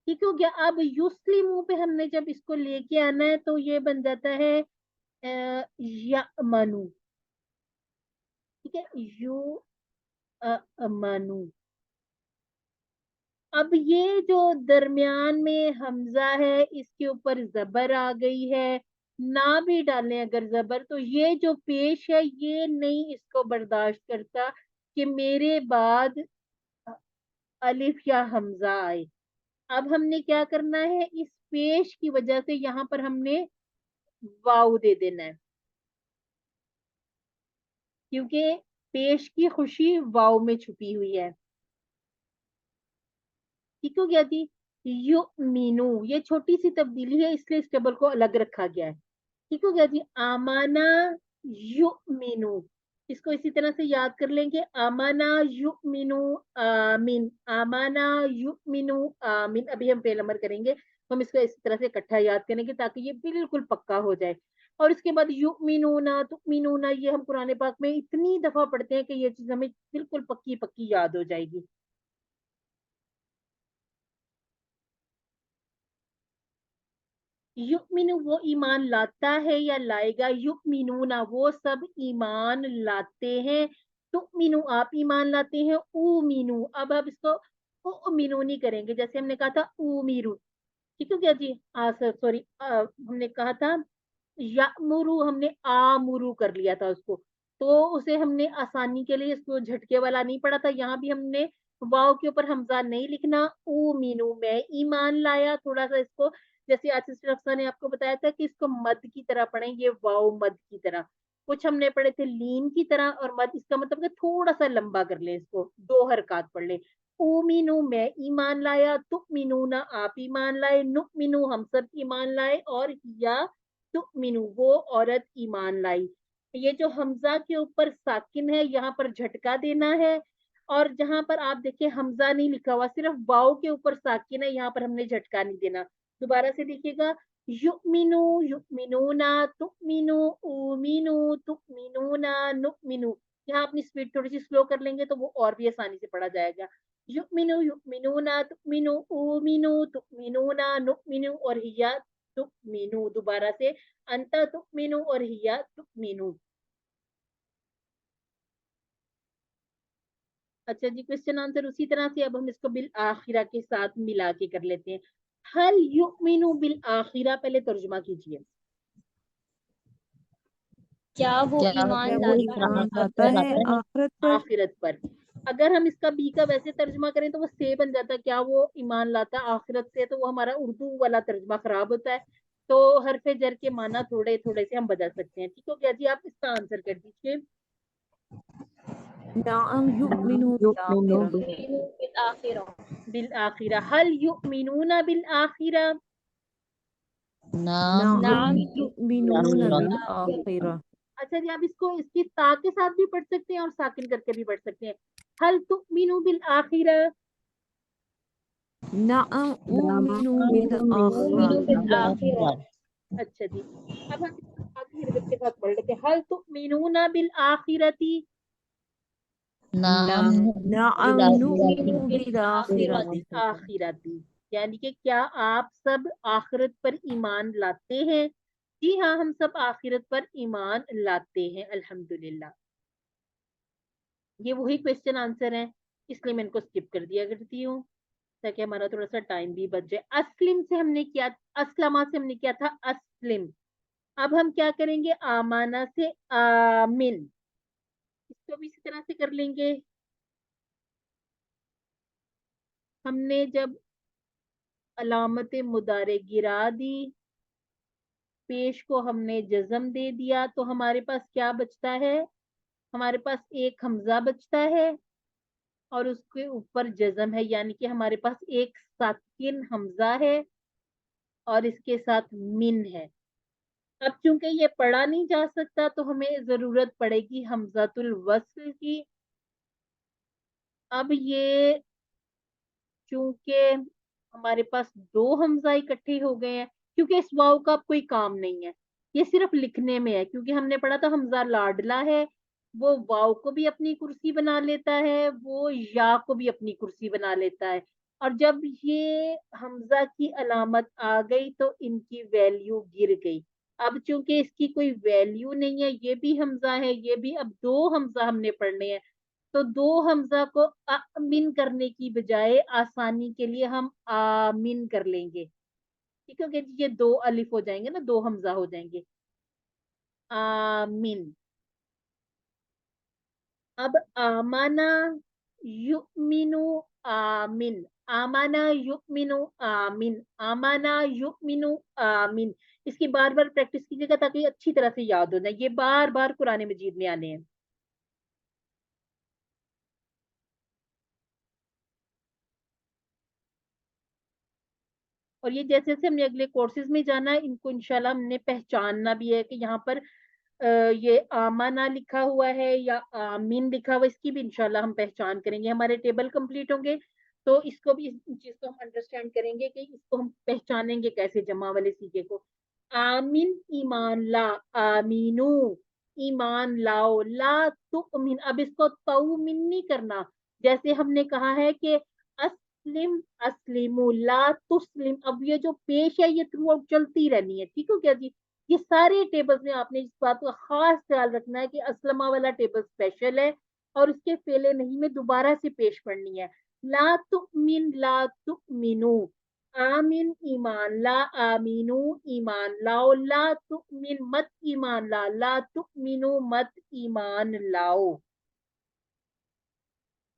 ठीक हो गया। अब युस्लिमू पे हमने जब इसको लेके आना है तो ये बन जाता है यमनु, ठीक है, यू अमनु। अब ये जो दरमियान में हमजा है इसके ऊपर जबर आ गई है, ना भी डालें अगर जबर तो ये जो पेश है ये नहीं इसको बर्दाश्त करता कि मेरे बाद अलिफ या हमजा आए। अब हमने क्या करना है, इस पेश की वजह से यहाँ पर हमने वाव दे देना है, क्योंकि पेश की खुशी वाव में छुपी हुई है। ठीक हो गया जी। युमिनु, ये छोटी सी तब्दीली है इसलिए इस टेबल को अलग रखा गया है। ठीक हो गया जी। आमाना युमिनु, इसको इसी तरह से याद कर लेंगे, आमाना युमिनु आमीन, आमाना युमिनु आमीन। अभी हम फेल अमर करेंगे तो हम इसको इस तरह से इकट्ठा याद करेंगे ताकि ये बिल्कुल पक्का हो जाए। और इसके बाद युमिनुना तुमिनुना, ये हम कुरान पाक में इतनी दफा पढ़ते हैं कि ये चीज हमें बिल्कुल पक्की पक्की याद हो जाएगी। युमिनु वो ईमान लाता है या लाएगा, युमिनुना वो सब ईमान लाते हैं, तुमिनु आप ईमान लाते हैं, उमिनु अब आप इसको उमिनु नहीं करेंगे, जैसे हमने कहा था उमिरु। ठीक है क्या जी, सॉरी हमने कहा था यामुरु, हमने आमुरु कर लिया था उसको, तो उसे हमने आसानी के लिए इसको झटके वाला नहीं पढ़ा था। यहाँ भी हमने वाव के ऊपर हमजा नहीं लिखना, उमिनु मैं ईमान लाया, थोड़ा सा इसको जैसे आज सिस्टर अफसा ने आपको बताया था कि इसको मद की तरह पढ़ें, ये वाव मद की तरह, कुछ हमने पढ़े थे लीन की तरह और मद, इसका मतलब कि थोड़ा सा लंबा कर ले, इसको 2 हरकत पढ़ ले। उमिनु मैं ईमान लाया, तुमिनुना आप ईमान लाए, नुमिनु हम सब ईमान लाए, और या तुमिनु वो औरत ईमान लाई। ये जो हमजा के ऊपर साकिन है यहाँ पर झटका देना है, और जहां पर आप देखिए हमजा नहीं लिखा हुआ, सिर्फ वाव के ऊपर साकिन है, यहाँ पर हमने झटका नहीं देना। दोबारा से देखिएगा, युमिनु युमिनुना तुमिनु उमिनु तुमिनुना नुमिनु। यहाँ अपनी स्पीड थोड़ी सी स्लो कर लेंगे तो वो और भी आसानी से पढ़ा जाएगा। युमिनु युमिनुना तुमिनु उमिनु तुमिनुना नुमिनु और हिया तुमिनु। दोबारा से अंता तुमिनु और हिया तुमिनु। अच्छा जी, क्वेश्चन आंसर उसी तरह से अब हम इसको बिल आखिरा के साथ मिला के कर लेते हैं। हल युमिनु बिल आखिरा, पहले तर्जुमा कीजिए। क्या वो ईमान लाता है आखिरत पर। अगर हम इसका बी का वैसे तर्जुमा करें तो वो से बन जाता है, क्या वो ईमान लाता है आखिरत से, तो वो हमारा उर्दू वाला तर्जुमा खराब होता है, तो हरफे जर के माना थोड़े थोड़े से हम बदल सकते हैं। ठीक हो गया जी, आप इसका आंसर कर दीजिए। बिल आखिरा, हल युमिनूना बिल आखिरा, अच्छा जी, आप इसको इसकी ता के साथ भी पढ़ सकते हैं और साकिन करके भी पढ़ सकते हैं। हल तुमिनु बिल आखिरा, अच्छा जी, अब हम आखिर के साथ पढ़ लेते हैं। हल तुमिनूना बिल आखिरती, आखिरती यानी कि क्या आप सब आखिरत पर ईमान लाते हैं? जी हाँ, हम सब आखिरत पर ईमान लाते हैं अल्हम्दुलिल्लाह। ये वही क्वेश्चन आंसर है, इसलिए मैं इनको स्किप कर दिया करती हूँ ताकि हमारा थोड़ा सा टाइम भी बच जाए। अस्लिम से हमने किया, अस्लमा से हमने किया था अस्लिम। अब हम क्या करेंगे, आमाना से आमिन, इसको भी इसी तरह से कर लेंगे। हमने जब अलामत मुदारे गिरा दी, पेश को हमने जज्म दे दिया, तो हमारे पास क्या बचता है, हमारे पास एक हमजा बचता है और उसके ऊपर जज्म है, यानी कि हमारे पास एक साकिन हमजा है और इसके साथ मिन है। अब चूंकि ये पढ़ा नहीं जा सकता तो हमें जरूरत पड़ेगी हमजातुल वस्ल की। अब ये चूंकि हमारे पास 2 हमजा इकट्ठे हो गए हैं, क्योंकि इस वाव का अब कोई काम नहीं है, ये सिर्फ लिखने में है, क्योंकि हमने पढ़ा था हमजा लाडला है, वो वाव को भी अपनी कुर्सी बना लेता है, वो या को भी अपनी कुर्सी बना लेता है, और जब ये हमजा की अलामत आ गई तो इनकी वैल्यू गिर गई। अब चूंकि इसकी कोई वैल्यू नहीं है, ये भी हमजा है, ये भी, अब दो हमजा हमने पढ़ने हैं, तो दो हमजा को आमिन करने की बजाय आसानी के लिए हम आमिन कर लेंगे, ठीक है, ये दो अलिफ हो जाएंगे ना, दो हमजा हो जाएंगे, आमिन। अब आमाना युमिनु आमिन, आमाना युमिनु आमिन, आमाना युमिनु आमिन, इसकी बार बार प्रैक्टिस कीजिएगा ताकि अच्छी तरह से याद हो जाए, ये बार बार कुरान मजीद में आने हैं। और ये जैसे जैसे हमने अगले कोर्सेज में जाना है, इनको इंशाल्लाह हमने पहचानना भी है कि यहाँ पर ये आमाना लिखा हुआ है या आमीन लिखा हुआ है, इसकी भी इंशाल्लाह हम पहचान करेंगे, हमारे टेबल कंप्लीट होंगे तो इसको भी, इस चीज को हम अंडरस्टैंड करेंगे कि इसको हम पहचानेंगे कैसे, जमा वाले सीखे को। आमीन ईमान ला, आमीनू ईमान लाओ, ला तुमिन, अब इसको तौमिन नहीं करना, जैसे हमने कहा है कि अस्लिम अस्लिमु ला तुस्लिम, अब ये जो पेश है ये थ्रू आउट चलती रहनी है, ठीक हो क्या जी। ये सारे टेबल्स में आपने इस बात का खास ख्याल रखना है कि असलमा वाला टेबल स्पेशल है और उसके फेले नहीं में दोबारा से पेश पढ़नी है। ला तुमिन ला तुमिनु, आमिन ईमान ला, आमीनू ईमान लाओ, ला तुमिन मत ईमान ला, ला तुमिनु मत ईमान लाओ।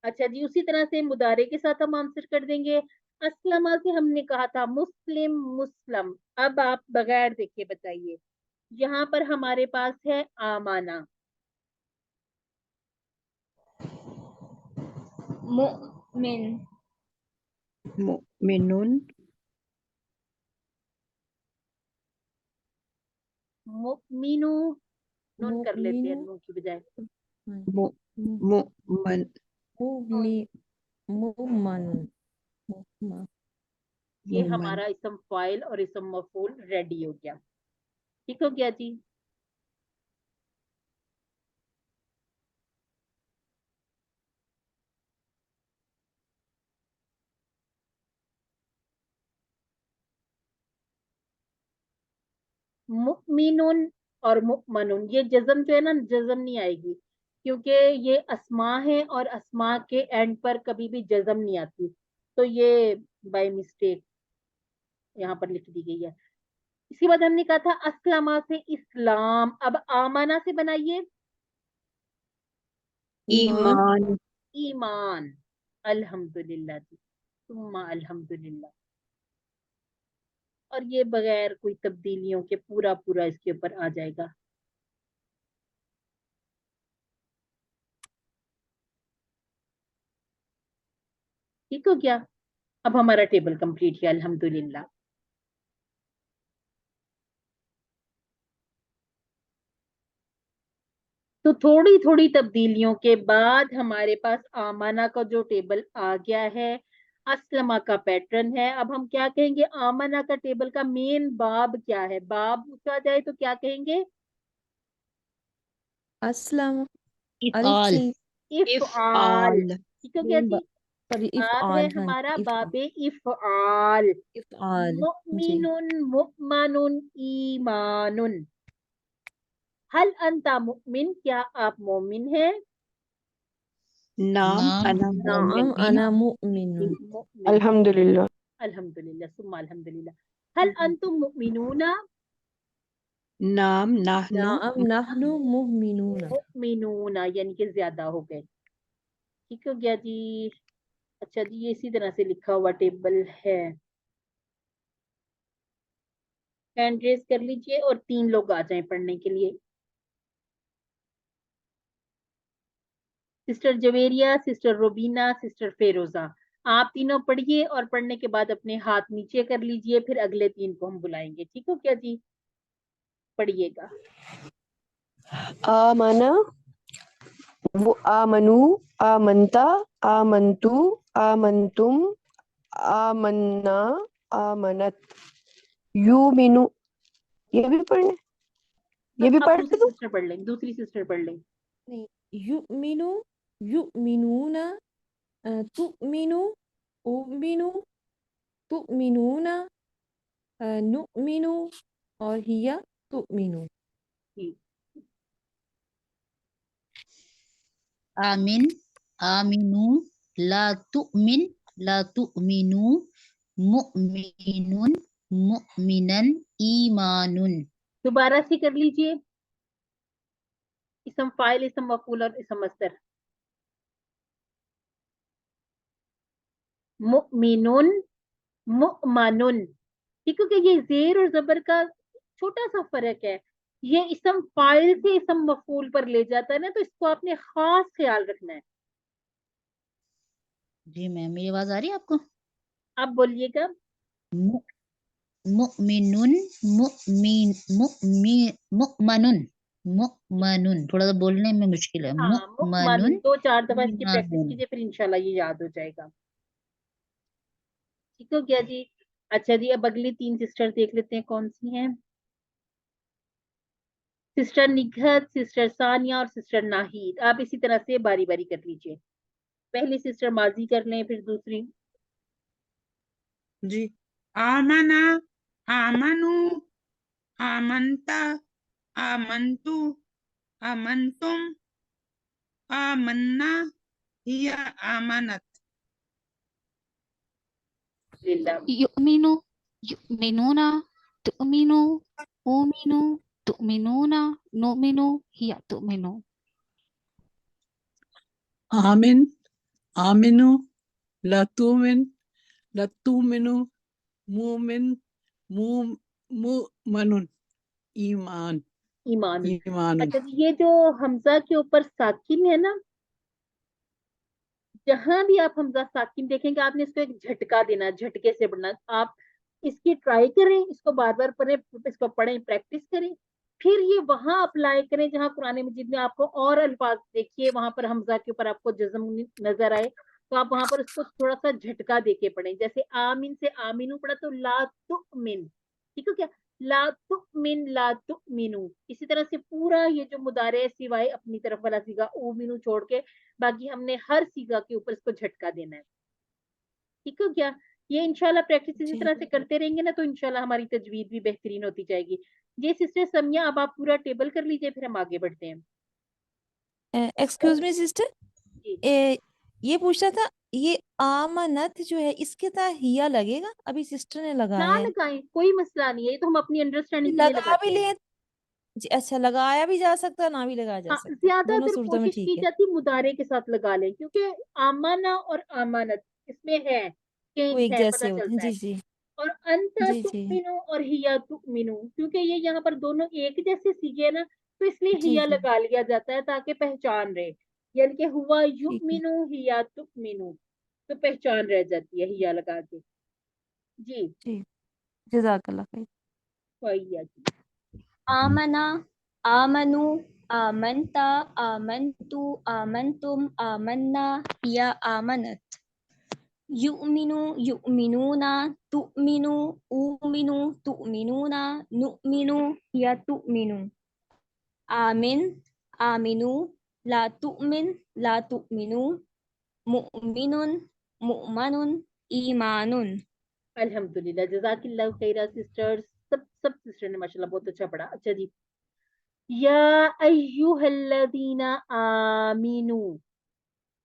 अच्छा जी, उसी तरह से मुदारे के साथ हम आंसर कर देंगे। अस्लमा से हमने कहा था मुस्लिम मुस्लम, अब आप बगैर देखे बताइए, यहाँ पर हमारे पास है आमाना, मुमिन, मुमिनुन, मुमिनु, नून कर लेते हैं नून की बजाय, मुमन, ये हमारा इसम फाइल और इसम मफूल रेडी हो गया, ठीक हो गया जी। मुमिनुन और मुमनुन, ये जज़म जो है ना, जज़म नहीं आएगी क्योंकि ये अस्मा है और अस्मा के एंड पर कभी भी जज़म नहीं आती, तो ये बाय मिस्टेक यहाँ पर लिख दी गई है। इसके बाद हमने कहा था अस्लमा से इस्लाम, अब आमाना से बनाइए ईमान, ईमान, अल्हम्दुलिल्लाह जी, सुम्मा अल्हम्दुलिल्लाह, और ये बगैर कोई तब्दीलियों के पूरा पूरा इसके ऊपर आ जाएगा। ठीक हो गया, अब हमारा टेबल कंप्लीट है अल्हम्दुलिल्लाह। तो थोड़ी थोड़ी तब्दीलियों के बाद हमारे पास आमाना का जो टेबल आ गया है, अस्लमा का पैटर्न है। अब हम क्या कहेंगे, आमाना का टेबल का मेन बाब क्या है, बाब पूछा जाए तो क्या कहेंगे, अस्लम, इफ़आल, इफ़आल, ठीक हो गया जी। सॉरी बाब है इफ़आल, हाँ हमारा इफ़आल, बाबे इफ़आल, इफ़आल, जी। मुमिनुन मुअमनुन ईमानुन, हल अंता मुमिन, क्या आप मोमिन हैं, नाम नाम अना नाम मुमिन, अना मुमिनुन, मुमिन, अल्हम्दुलिल्लाह, अल्हम्दुलिल्लाह, सुम्मा अल्हम्दुलिल्लाह, हल अंतुम मुमिनूना, नाम नाहनु नाम नहनु मुमिनून, मुमिनूना यानी कि ज्यादा हो गए, ठीक हो गया जी। अच्छा जी, ये इसी तरह से लिखा हुआ टेबल है, हैंड रेज कर लीजिए और 3 लोग आ जाएं पढ़ने के लिए, sister Javeria, sister Robina, sister Feroza, आप तीनों पढ़िए और पढ़ने के बाद अपने हाथ नीचे कर लीजिए, फिर अगले 3 को हम बुलाएंगे, ठीक हो क्या जी, पढ़िएगा। आमना, वो आमनु, आमंता, आमंतु, आमंतुम, आमन्ना, आमनत, युमिनु, ये भी पढ़ना है? ये भी आप पढ़ दूसरी दो? सिस्टर पढ़ लें, दूसरी सिस्टर पढ़ लें। नहीं, युमिनु, युमिनूना, तुमिनु, उमिनु, तुमिनूना, नुमिनु और हिया तुमिनु। आमिन, आमिनु, ला तुमिन, ला तुमिनु, मुमिनुन, मुमिनन, ईमानुन। दोबारा से कर लीजिए, इसम फाइल, इसम मफूल और इसम मस्दर। मुमिनुन, मुमानुन, ठीक है। ये जेर और जबर का छोटा सा फर्क है, ये इसम फाइल से इसम मफूल पर ले जाता है ना, तो इसको आपने खास ख्याल रखना है। जी मैम, मेरी आवाज आ रही है आपको? आप बोलिएगा। मुमिनुन, मुमिन, मुमनुन, मुमनुन, थोड़ा सा बोलने में मुश्किल है। हाँ, मुमनुन, 2-4 दफा इसकी प्रैक्टिस ईमानुन। कीजिए, फिर इंशाल्लाह ये याद हो जाएगा। ठीक हो गया जी। अच्छा जी, अब अगली 3 सिस्टर देख लेते हैं कौन सी हैं। सिस्टर निघत, सिस्टर सानिया और सिस्टर नाहिद। आप इसी तरह से बारी बारी कर लीजिए, पहली सिस्टर माजी कर लें, फिर दूसरी। जी। आमना, आमनु, आमंता, आमंतु, आमंतुम, आमन्ना, हिया आमनत। युमिनु, युमिनूना, तुमिनु, उमिनु, तुमिनूना, नुमिनु, हिया तुमिनु। आमिन, आमिनु, लतुमिन, लतुमिनु, मुमिन, मुमनुन, ईमान, ईमान। ईमानुन। अच्छा जी, ये जो हमजा के ऊपर साकिन है ना, जहां भी आप हमजा साकिन देखेंगे, आपने इसको एक झटका देना, झटके से पढ़ना। आप इसकी ट्राई करें, इसको बार बार पढ़ें, इसको पढ़ें, प्रैक्टिस करें, फिर ये वहां अप्लाई करें जहां कुरान मजीद में आपको और अल्फाज देखिए, वहां पर हमजा के ऊपर आपको जज्म नजर आए, तो आप वहां पर उसको थोड़ा सा झटका देके पढ़ें। जैसे आमिन से आमिनू पढ़ा तो ला तुमिन, ठीक है क्या, ला तुमिन, ला तुमिनू। इसी तरह से पूरा ये जो मुदारे है, सिवाय अपनी तरफ वाला सीगा उमिनू छोड़ के, बाकी हमने हर सीगा के ऊपर इसको झटका देना है। ठीक है क्या, ये इंशाल्लाह प्रैक्टिस इसी तरह से करते रहेंगे ना, तो इंशाल्लाह हमारी तजवीद भी बेहतरीन होती जाएगी। ये सिस्टर समिया, अब आप पूरा टेबल कर लीजिए, फिर हम आगे बढ़ते हैं। एक्सक्यूज मी सिस्टर, जी। ये पूछना था, ये आमनत जो है इसके साथ हिया लगेगा? अभी सिस्टर ने लगाया ना है। लगाएं, कोई मसला नहीं है, ये तो हम अपनी अंडरस्टैंडिंग के लिए लगा भी लगाते हैं। ले जी, अच्छा, लगाया भी जा सकता है, ना भी लगाया जा हाँ, सकता है, दोनों ज्यादातर सूरतों में कोशिश ठीक की है। जाती मुदारे के साथ लगा लें, क्योंकि आमाना और आमानत इसमें है वो चेंज एक है, जैसे पता होते हैं। चलता है। जी जी और अंता जी जी तुमिनु और हिया तुमिनु, क्योंकि ये यहाँ पर दोनों एक जैसे सीखे ना, तो इसलिए जी हिया जी लगा लिया जाता है ताकि पहचान रहे, यानी कि हुआ ठीक है युमिनु हिया तुमिनु, तो पहचान रह जाती है हिया लगा के। जी, जी, जज़ाकल्लाह खैर। वही है जी। आमना, आमनु, आमंता, आमंतु, आमंतुम, आमन्ना, हिया आमनत। युमिनु, युमिनूना, तुमिनु, उमिनु, तुमिनूना, नुमिनु, हिया तुमिनु। आमिन, आमिनु, ला तुमिन, ला तुमिनु, मुमिनुन, मुमनुन, ईमानुन। अल्हम्दुलिल्लाह, जज़ाकिल्लाह खैरा सिस्टर्स। सब सिस्टर ने माशाल्लाह बहुत अच्छा पढ़ा। अच्छा जी, या अय्युहल्लज़ीना आमीनू,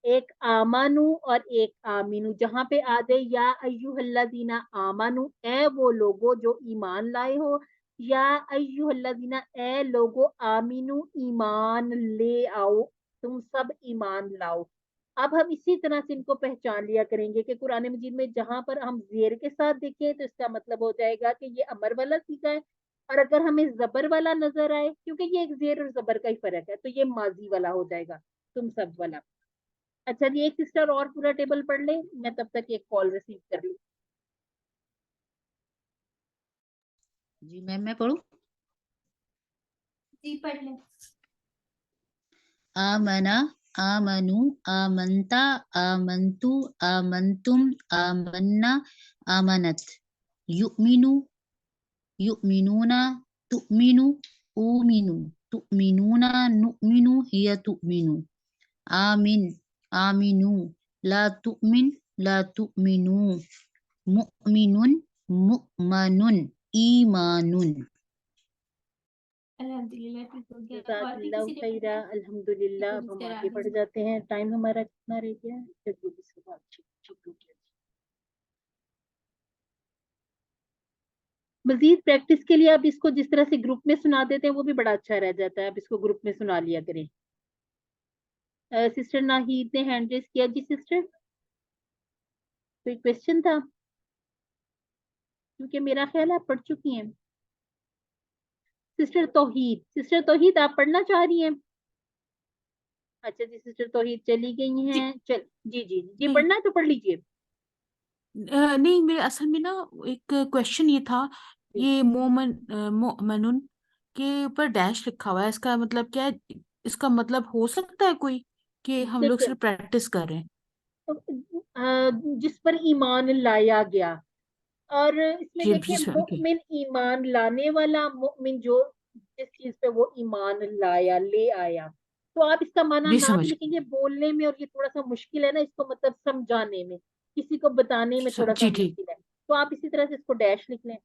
एक आमानू और एक आमीनू, जहां पे आ जाए या अय्युहल्लज़ीना आमानू, ए वो लोगो जो ईमान लाए हो, या अय्युहल्लज़ीना, ए लोगो आमीनू, ईमान ले आओ, तुम सब ईमान लाओ। अब हम इसी तरह से इनको पहचान लिया करेंगे कि कुरान मजीद में जहां पर हम जेर के साथ देखें तो इसका मतलब हो जाएगा कि ये अमर वाला सीखा है, और अगर हमें जबर वाला नजर आए, क्योंकि ये एक जेर और जबर का ही फर्क है, तो ये माजी वाला हो जाएगा, तुम सब वाला। अच्छा जी, एक सिस्टर और पूरा टेबल पढ़ ले, मैं तब तक एक कॉल रिसीव कर लूँ। जी मैम, मैं पढ़ूं? जी पढ़ ले। आमना, आमनु, आमंता, आमंतु, आमंतुम, आमन्ना, आमनत। युमिनु, युमिनूना तुमिनु उमिनु तुमिनूना नुमिनु हिया तुमिनु आमिन आमिनु ला तुमिनु मुमिनुन मुमनुन ईमानुन। अल्हम्दुलिल्लाह ठीक हो गया। और भी जज़ाकल्लाहु किसी ने खैरा। पूछा? अल्हम्दुलिल्लाह। अब हम आगे बढ़ जाते हैं। टाइम हमारा कितना रह गया है? चलिए इसके बाद ठीक हो गया। मजीद प्रैक्टिस के लिए आप इसको जिस तरह से ग्रुप में सुना देते हैं वो भी बड़ा अच्छा रह जाता है। आप इसको ग्रुप में सुना लिया करें। सिस्टर नाहीद ने हैंड रेस किया। जी सिस्टर, कोई क्वेश्चन था? क्योंकि मेरा ख्याल है आप पढ़ चुकी हैं। सिस्टर तौहीद आप पढ़ना चाह रही हैं? अच्छा जी, सिस्टर तौहीद चली गई हैं। चल जी पढ़ना है तो पढ़ लीजिए। नहीं, मेरे असल में ना एक क्वेश्चन ये था, ये मोमनुन के ऊपर डैश लिखा हुआ है, इसका मतलब क्या है? इसका मतलब हो सकता है कोई कि हम लोग देखिए, सिर्फ प्रैक्टिस कर रहे हैं? जिस पर ईमान लाया गया, और इसमें जी देखिए जी ओके। मुमिन ईमान लाने वाला, मुमिन जो जिस चीज पे वो ईमान लाया ले आया, तो आप इसका माना जी ना समझ भी लिखेंगे। बोलने में और ये थोड़ा सा मुश्किल है ना, इसको मतलब समझाने में, किसी को बताने में थोड़ा सा जी ठीक, मुश्किल है, तो आप इसी तरह से इसको डैश लिख लें।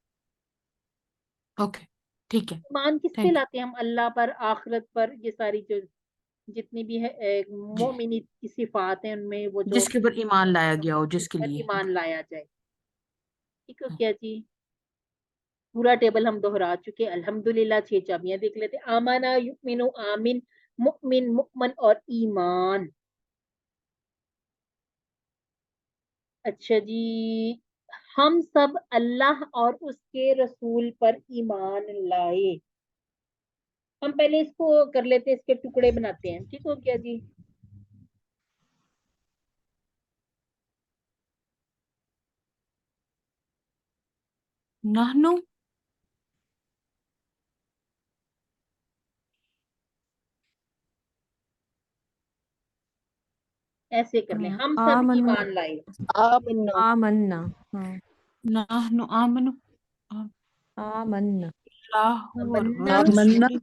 ओके ठीक है, ईमान किस पे थैंक यू। लाते हैं हम? अल्लाह पर, आखिरत पर, ये सारी जो जितनी भी है जी, मोमिनी की सिफात है उनमें वो जो जिसके ऊपर ईमान लाया गया हो, उस जिसके पर लिए। ईमान लाया जाए। ठीक है क्या जी? पूरा टेबल हम दोहरा चुके। अल्हम्दुलिल्लाह 6 चाबियां देख लेते। आमाना, युमिनु, आमिन, मुमिन, मुमन और ईमान। अच्छा जी, हम सब अल्लाह और उसके रसूल पर ईमान लाए। हम पहले इसको कर लेते हैं, इसके टुकड़े बनाते हैं। ठीक हो क्या जी? नहनु ऐसे कर लें, हम सब आमनु ईमान लाए। आमन्ना। हाँ नहनु आमनु आमन्ना अल्लाहु आमन्ना रसूली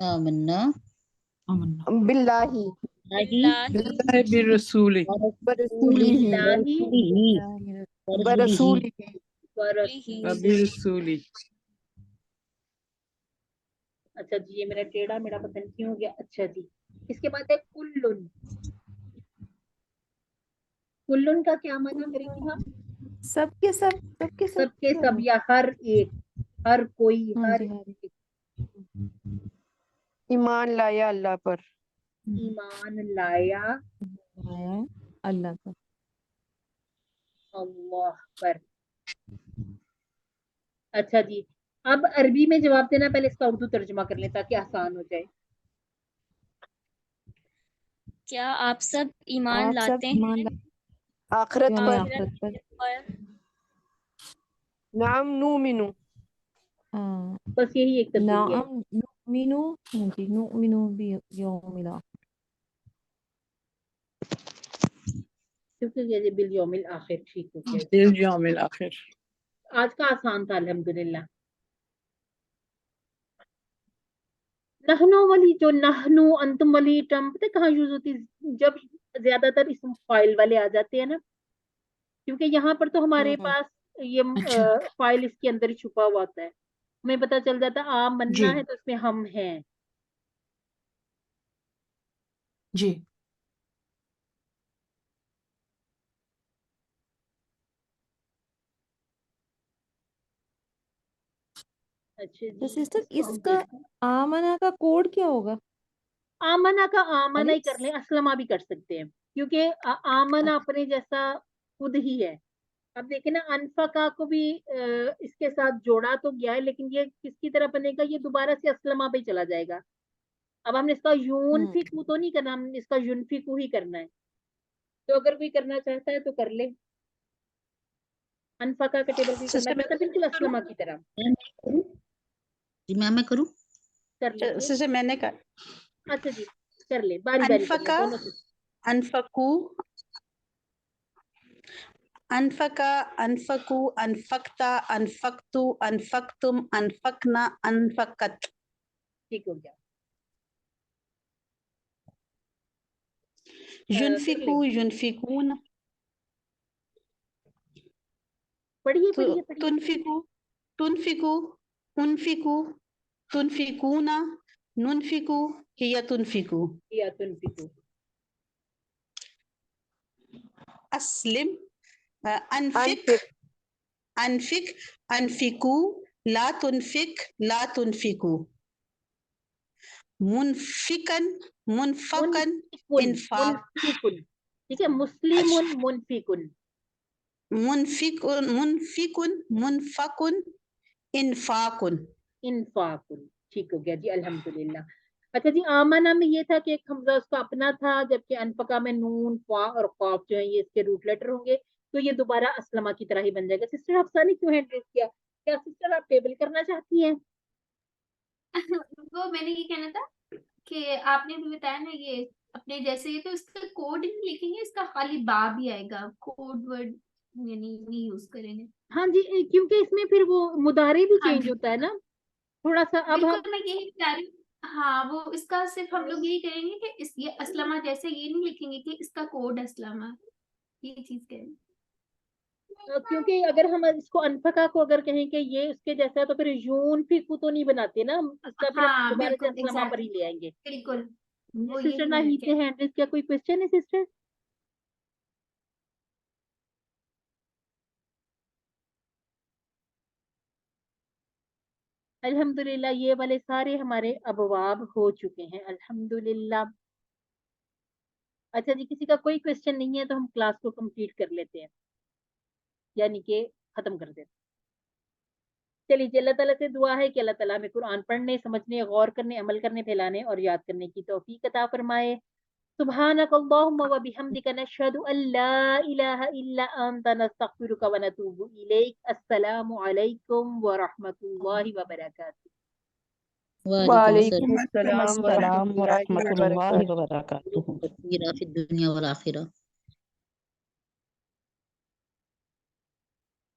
आमन्ना आमन्ना बिल्लाही बिल्लाहि बिरसूली बिल्लाहि बरसूली व रसूलिही। बिरसूली। अच्छा जी, ये मेरा टेढ़ा मेरा पता नहीं क्यों हो गया। अच्छा जी, इसके बाद है कुल्लुन। कुल्लुन का क्या माना मेरे यहाँ? सबके सब सबके सब या हर एक, हर कोई, हाँ हर जी हाँ जी। एक। ईमान लाया अल्लाह पर। ईमान लाया आया अल्लाह का। अल्लाह पर। अच्छा जी, अब अरबी में जवाब देना, पहले इसका उर्दू तर्जुमा कर लें ताकि आसान हो जाए। क्या आप सब ईमान आप सब लाते ईमान हैं आखिरत यानी पर। आखिरत पर। नाम नूमिनु। हाँ बस यही एक तब्दीली है। नाम नुमिनु। हाँ जी नुमिनु भी यौमिल क्योंकि ये बिल यौमिल आखिर। ठीक हो गया। बिल यौमिल आखिर। आज का आसान था अल्हम्दुलिल्लाह। नहनो वाली जो नहनु अंतुम वाली टर्म पता है कहाँ यूज होती है? जब ज्यादातर इसम फाइल वाले आ जाते हैं ना, क्योंकि यहाँ पर तो हमारे पास ये अच्छा फाइल इसके अंदर ही छुपा हुआ होता है। हमें पता चल जाता है आ जी मन्ना है तो उसमें हम हैं। जी अच्छा तो जी, सिस्टर इसको हम इसका देखते हैं। आमना का कोड क्या होगा? आमना का आमना ही अलिफ कर लें, असलमा भी कर सकते हैं, क्योंकि आमना अपने जैसा खुद ही है। अब देखें ना, अनफका को भी इसके साथ जोड़ा तो गया है, लेकिन ये किसकी तरह बनेगा? ये दोबारा से असलमा पे चला जाएगा। अब हमने इसका यूनफिकू तो नहीं करना, हमने इसका यूनफिकू ही करना है। तो अगर कोई करना चाहता है तो कर ले। अनफका का टेबल भी करना चाहता है, बिल्कुल असलमा की तरह जी मैं करूँ। कर लीजिए। सिस्टर मैंने कर अच्छा जी, कर ले, बारी बारी कर ले अनफका दोनों से। अनफकू अनफका, अनफकु, अनफकता, अनफकतु, अनफकतुम, अनफकना, अनफकत। ठीक हो गया। युनफिकु, युनफिकून, पढ़िए पढ़िए पढ़िए। तुनफिकु, तुनफिकु, उनफिकु, तुनफिकूना, नुनफिकु, हिया तुनफिकु। या तुनफिकु। अस्लिम, अनफिक, अनफिक, अनफिकु, ला तुनफिक, ला तुनफिकु। मुनफिकन, मुनफकन, इनफाक। मुनफिकुन, ठीक है। मुस्लिमुन, मुनफिकुन। मुनफिकुन, मुनफिकुन, मुनफकुन, इनफाकुन। इनफाकुन, ठीक हो गया जी, अल्हम्दुलिल्लाह। अच्छा जी, आमना में ये था कि एक हमजा उसका अपना था, जबकि अनफका में नून, फा और कॉफ जो है ये इसके रूट लेटर होंगे, तो ये दोबारा अस्लमा की तरह ही बन जाएगा। सिस्टर अफसा ने क्यों हैंड रेज किया? क्या सिस्टर आप टेबल करना चाहती हैं? वो मैंने ये कहना था कि आपने भी बताया ना ये अपने जैसे, ये तो इसका कोड नहीं लिखेंगे, इसका खाली बा भी आएगा, कोड वर्ड यानी नहीं यूज करेंगे। हाँ जी, क्योंकि इसमें फिर वो मुदारी भी हाँ चेंज जी, होता है ना थोड़ा सा। अब हम बिल्कुल मैं यही बता रही हूँ। हाँ, वो इसका सिर्फ हम लोग यही करेंगे कि इस ये असलमा जैसे ये नहीं लिखेंगे कि इसका कोड असलमा, ये चीज करेंगे। क्योंकि अगर हम इसको अनफका को अगर कहें कि ये उसके जैसा है, तो फिर यून फिकू तो नहीं बनाते ना हम, इसका फिर हम हाँ दोबारा से बिल्कुल, अस्लमा पर ही एग्जैक्टली, ले आएंगे। बिल्कुल वो सिस्टर यही मैं नाहीद कह ने हैंड रेज किया, कोई क्वेश्चन है सिस्टर? अल्हम्दुलिल्लाह, ये वाले सारे हमारे अबवाब हो चुके हैं, अल्हम्दुलिल्लाह। अच्छा जी, किसी का कोई क्वेश्चन नहीं है तो हम क्लास को कंप्लीट कर लेते हैं, यानी कि खत्म कर देते हैं। चलिए जी, अल्लाह ताला से दुआ है कि अल्लाह ताला हमें कुरान पढ़ने, समझने, गौर करने, अमल करने, फैलाने और याद करने की तौफीक अता फरमाए। सुब्हानक अल्लाहुम्मा व बिहम्दिका नशहदु अल्ला इलाहा इल्ला अंता नस्तगफिरुका व नतूबु इलैक। अस्सलामु अलैकुम व रहमतुल्लाहि व बरकातुहू। वालेकुम वालेकुम अस्सलाम अस्सलाम व अस्सलाम व रहमतुल्लाहि व रहमतुल्लाहि बरकातुहू। व बरकातुहू। फीरा फिद दुनिया वल आखिरा।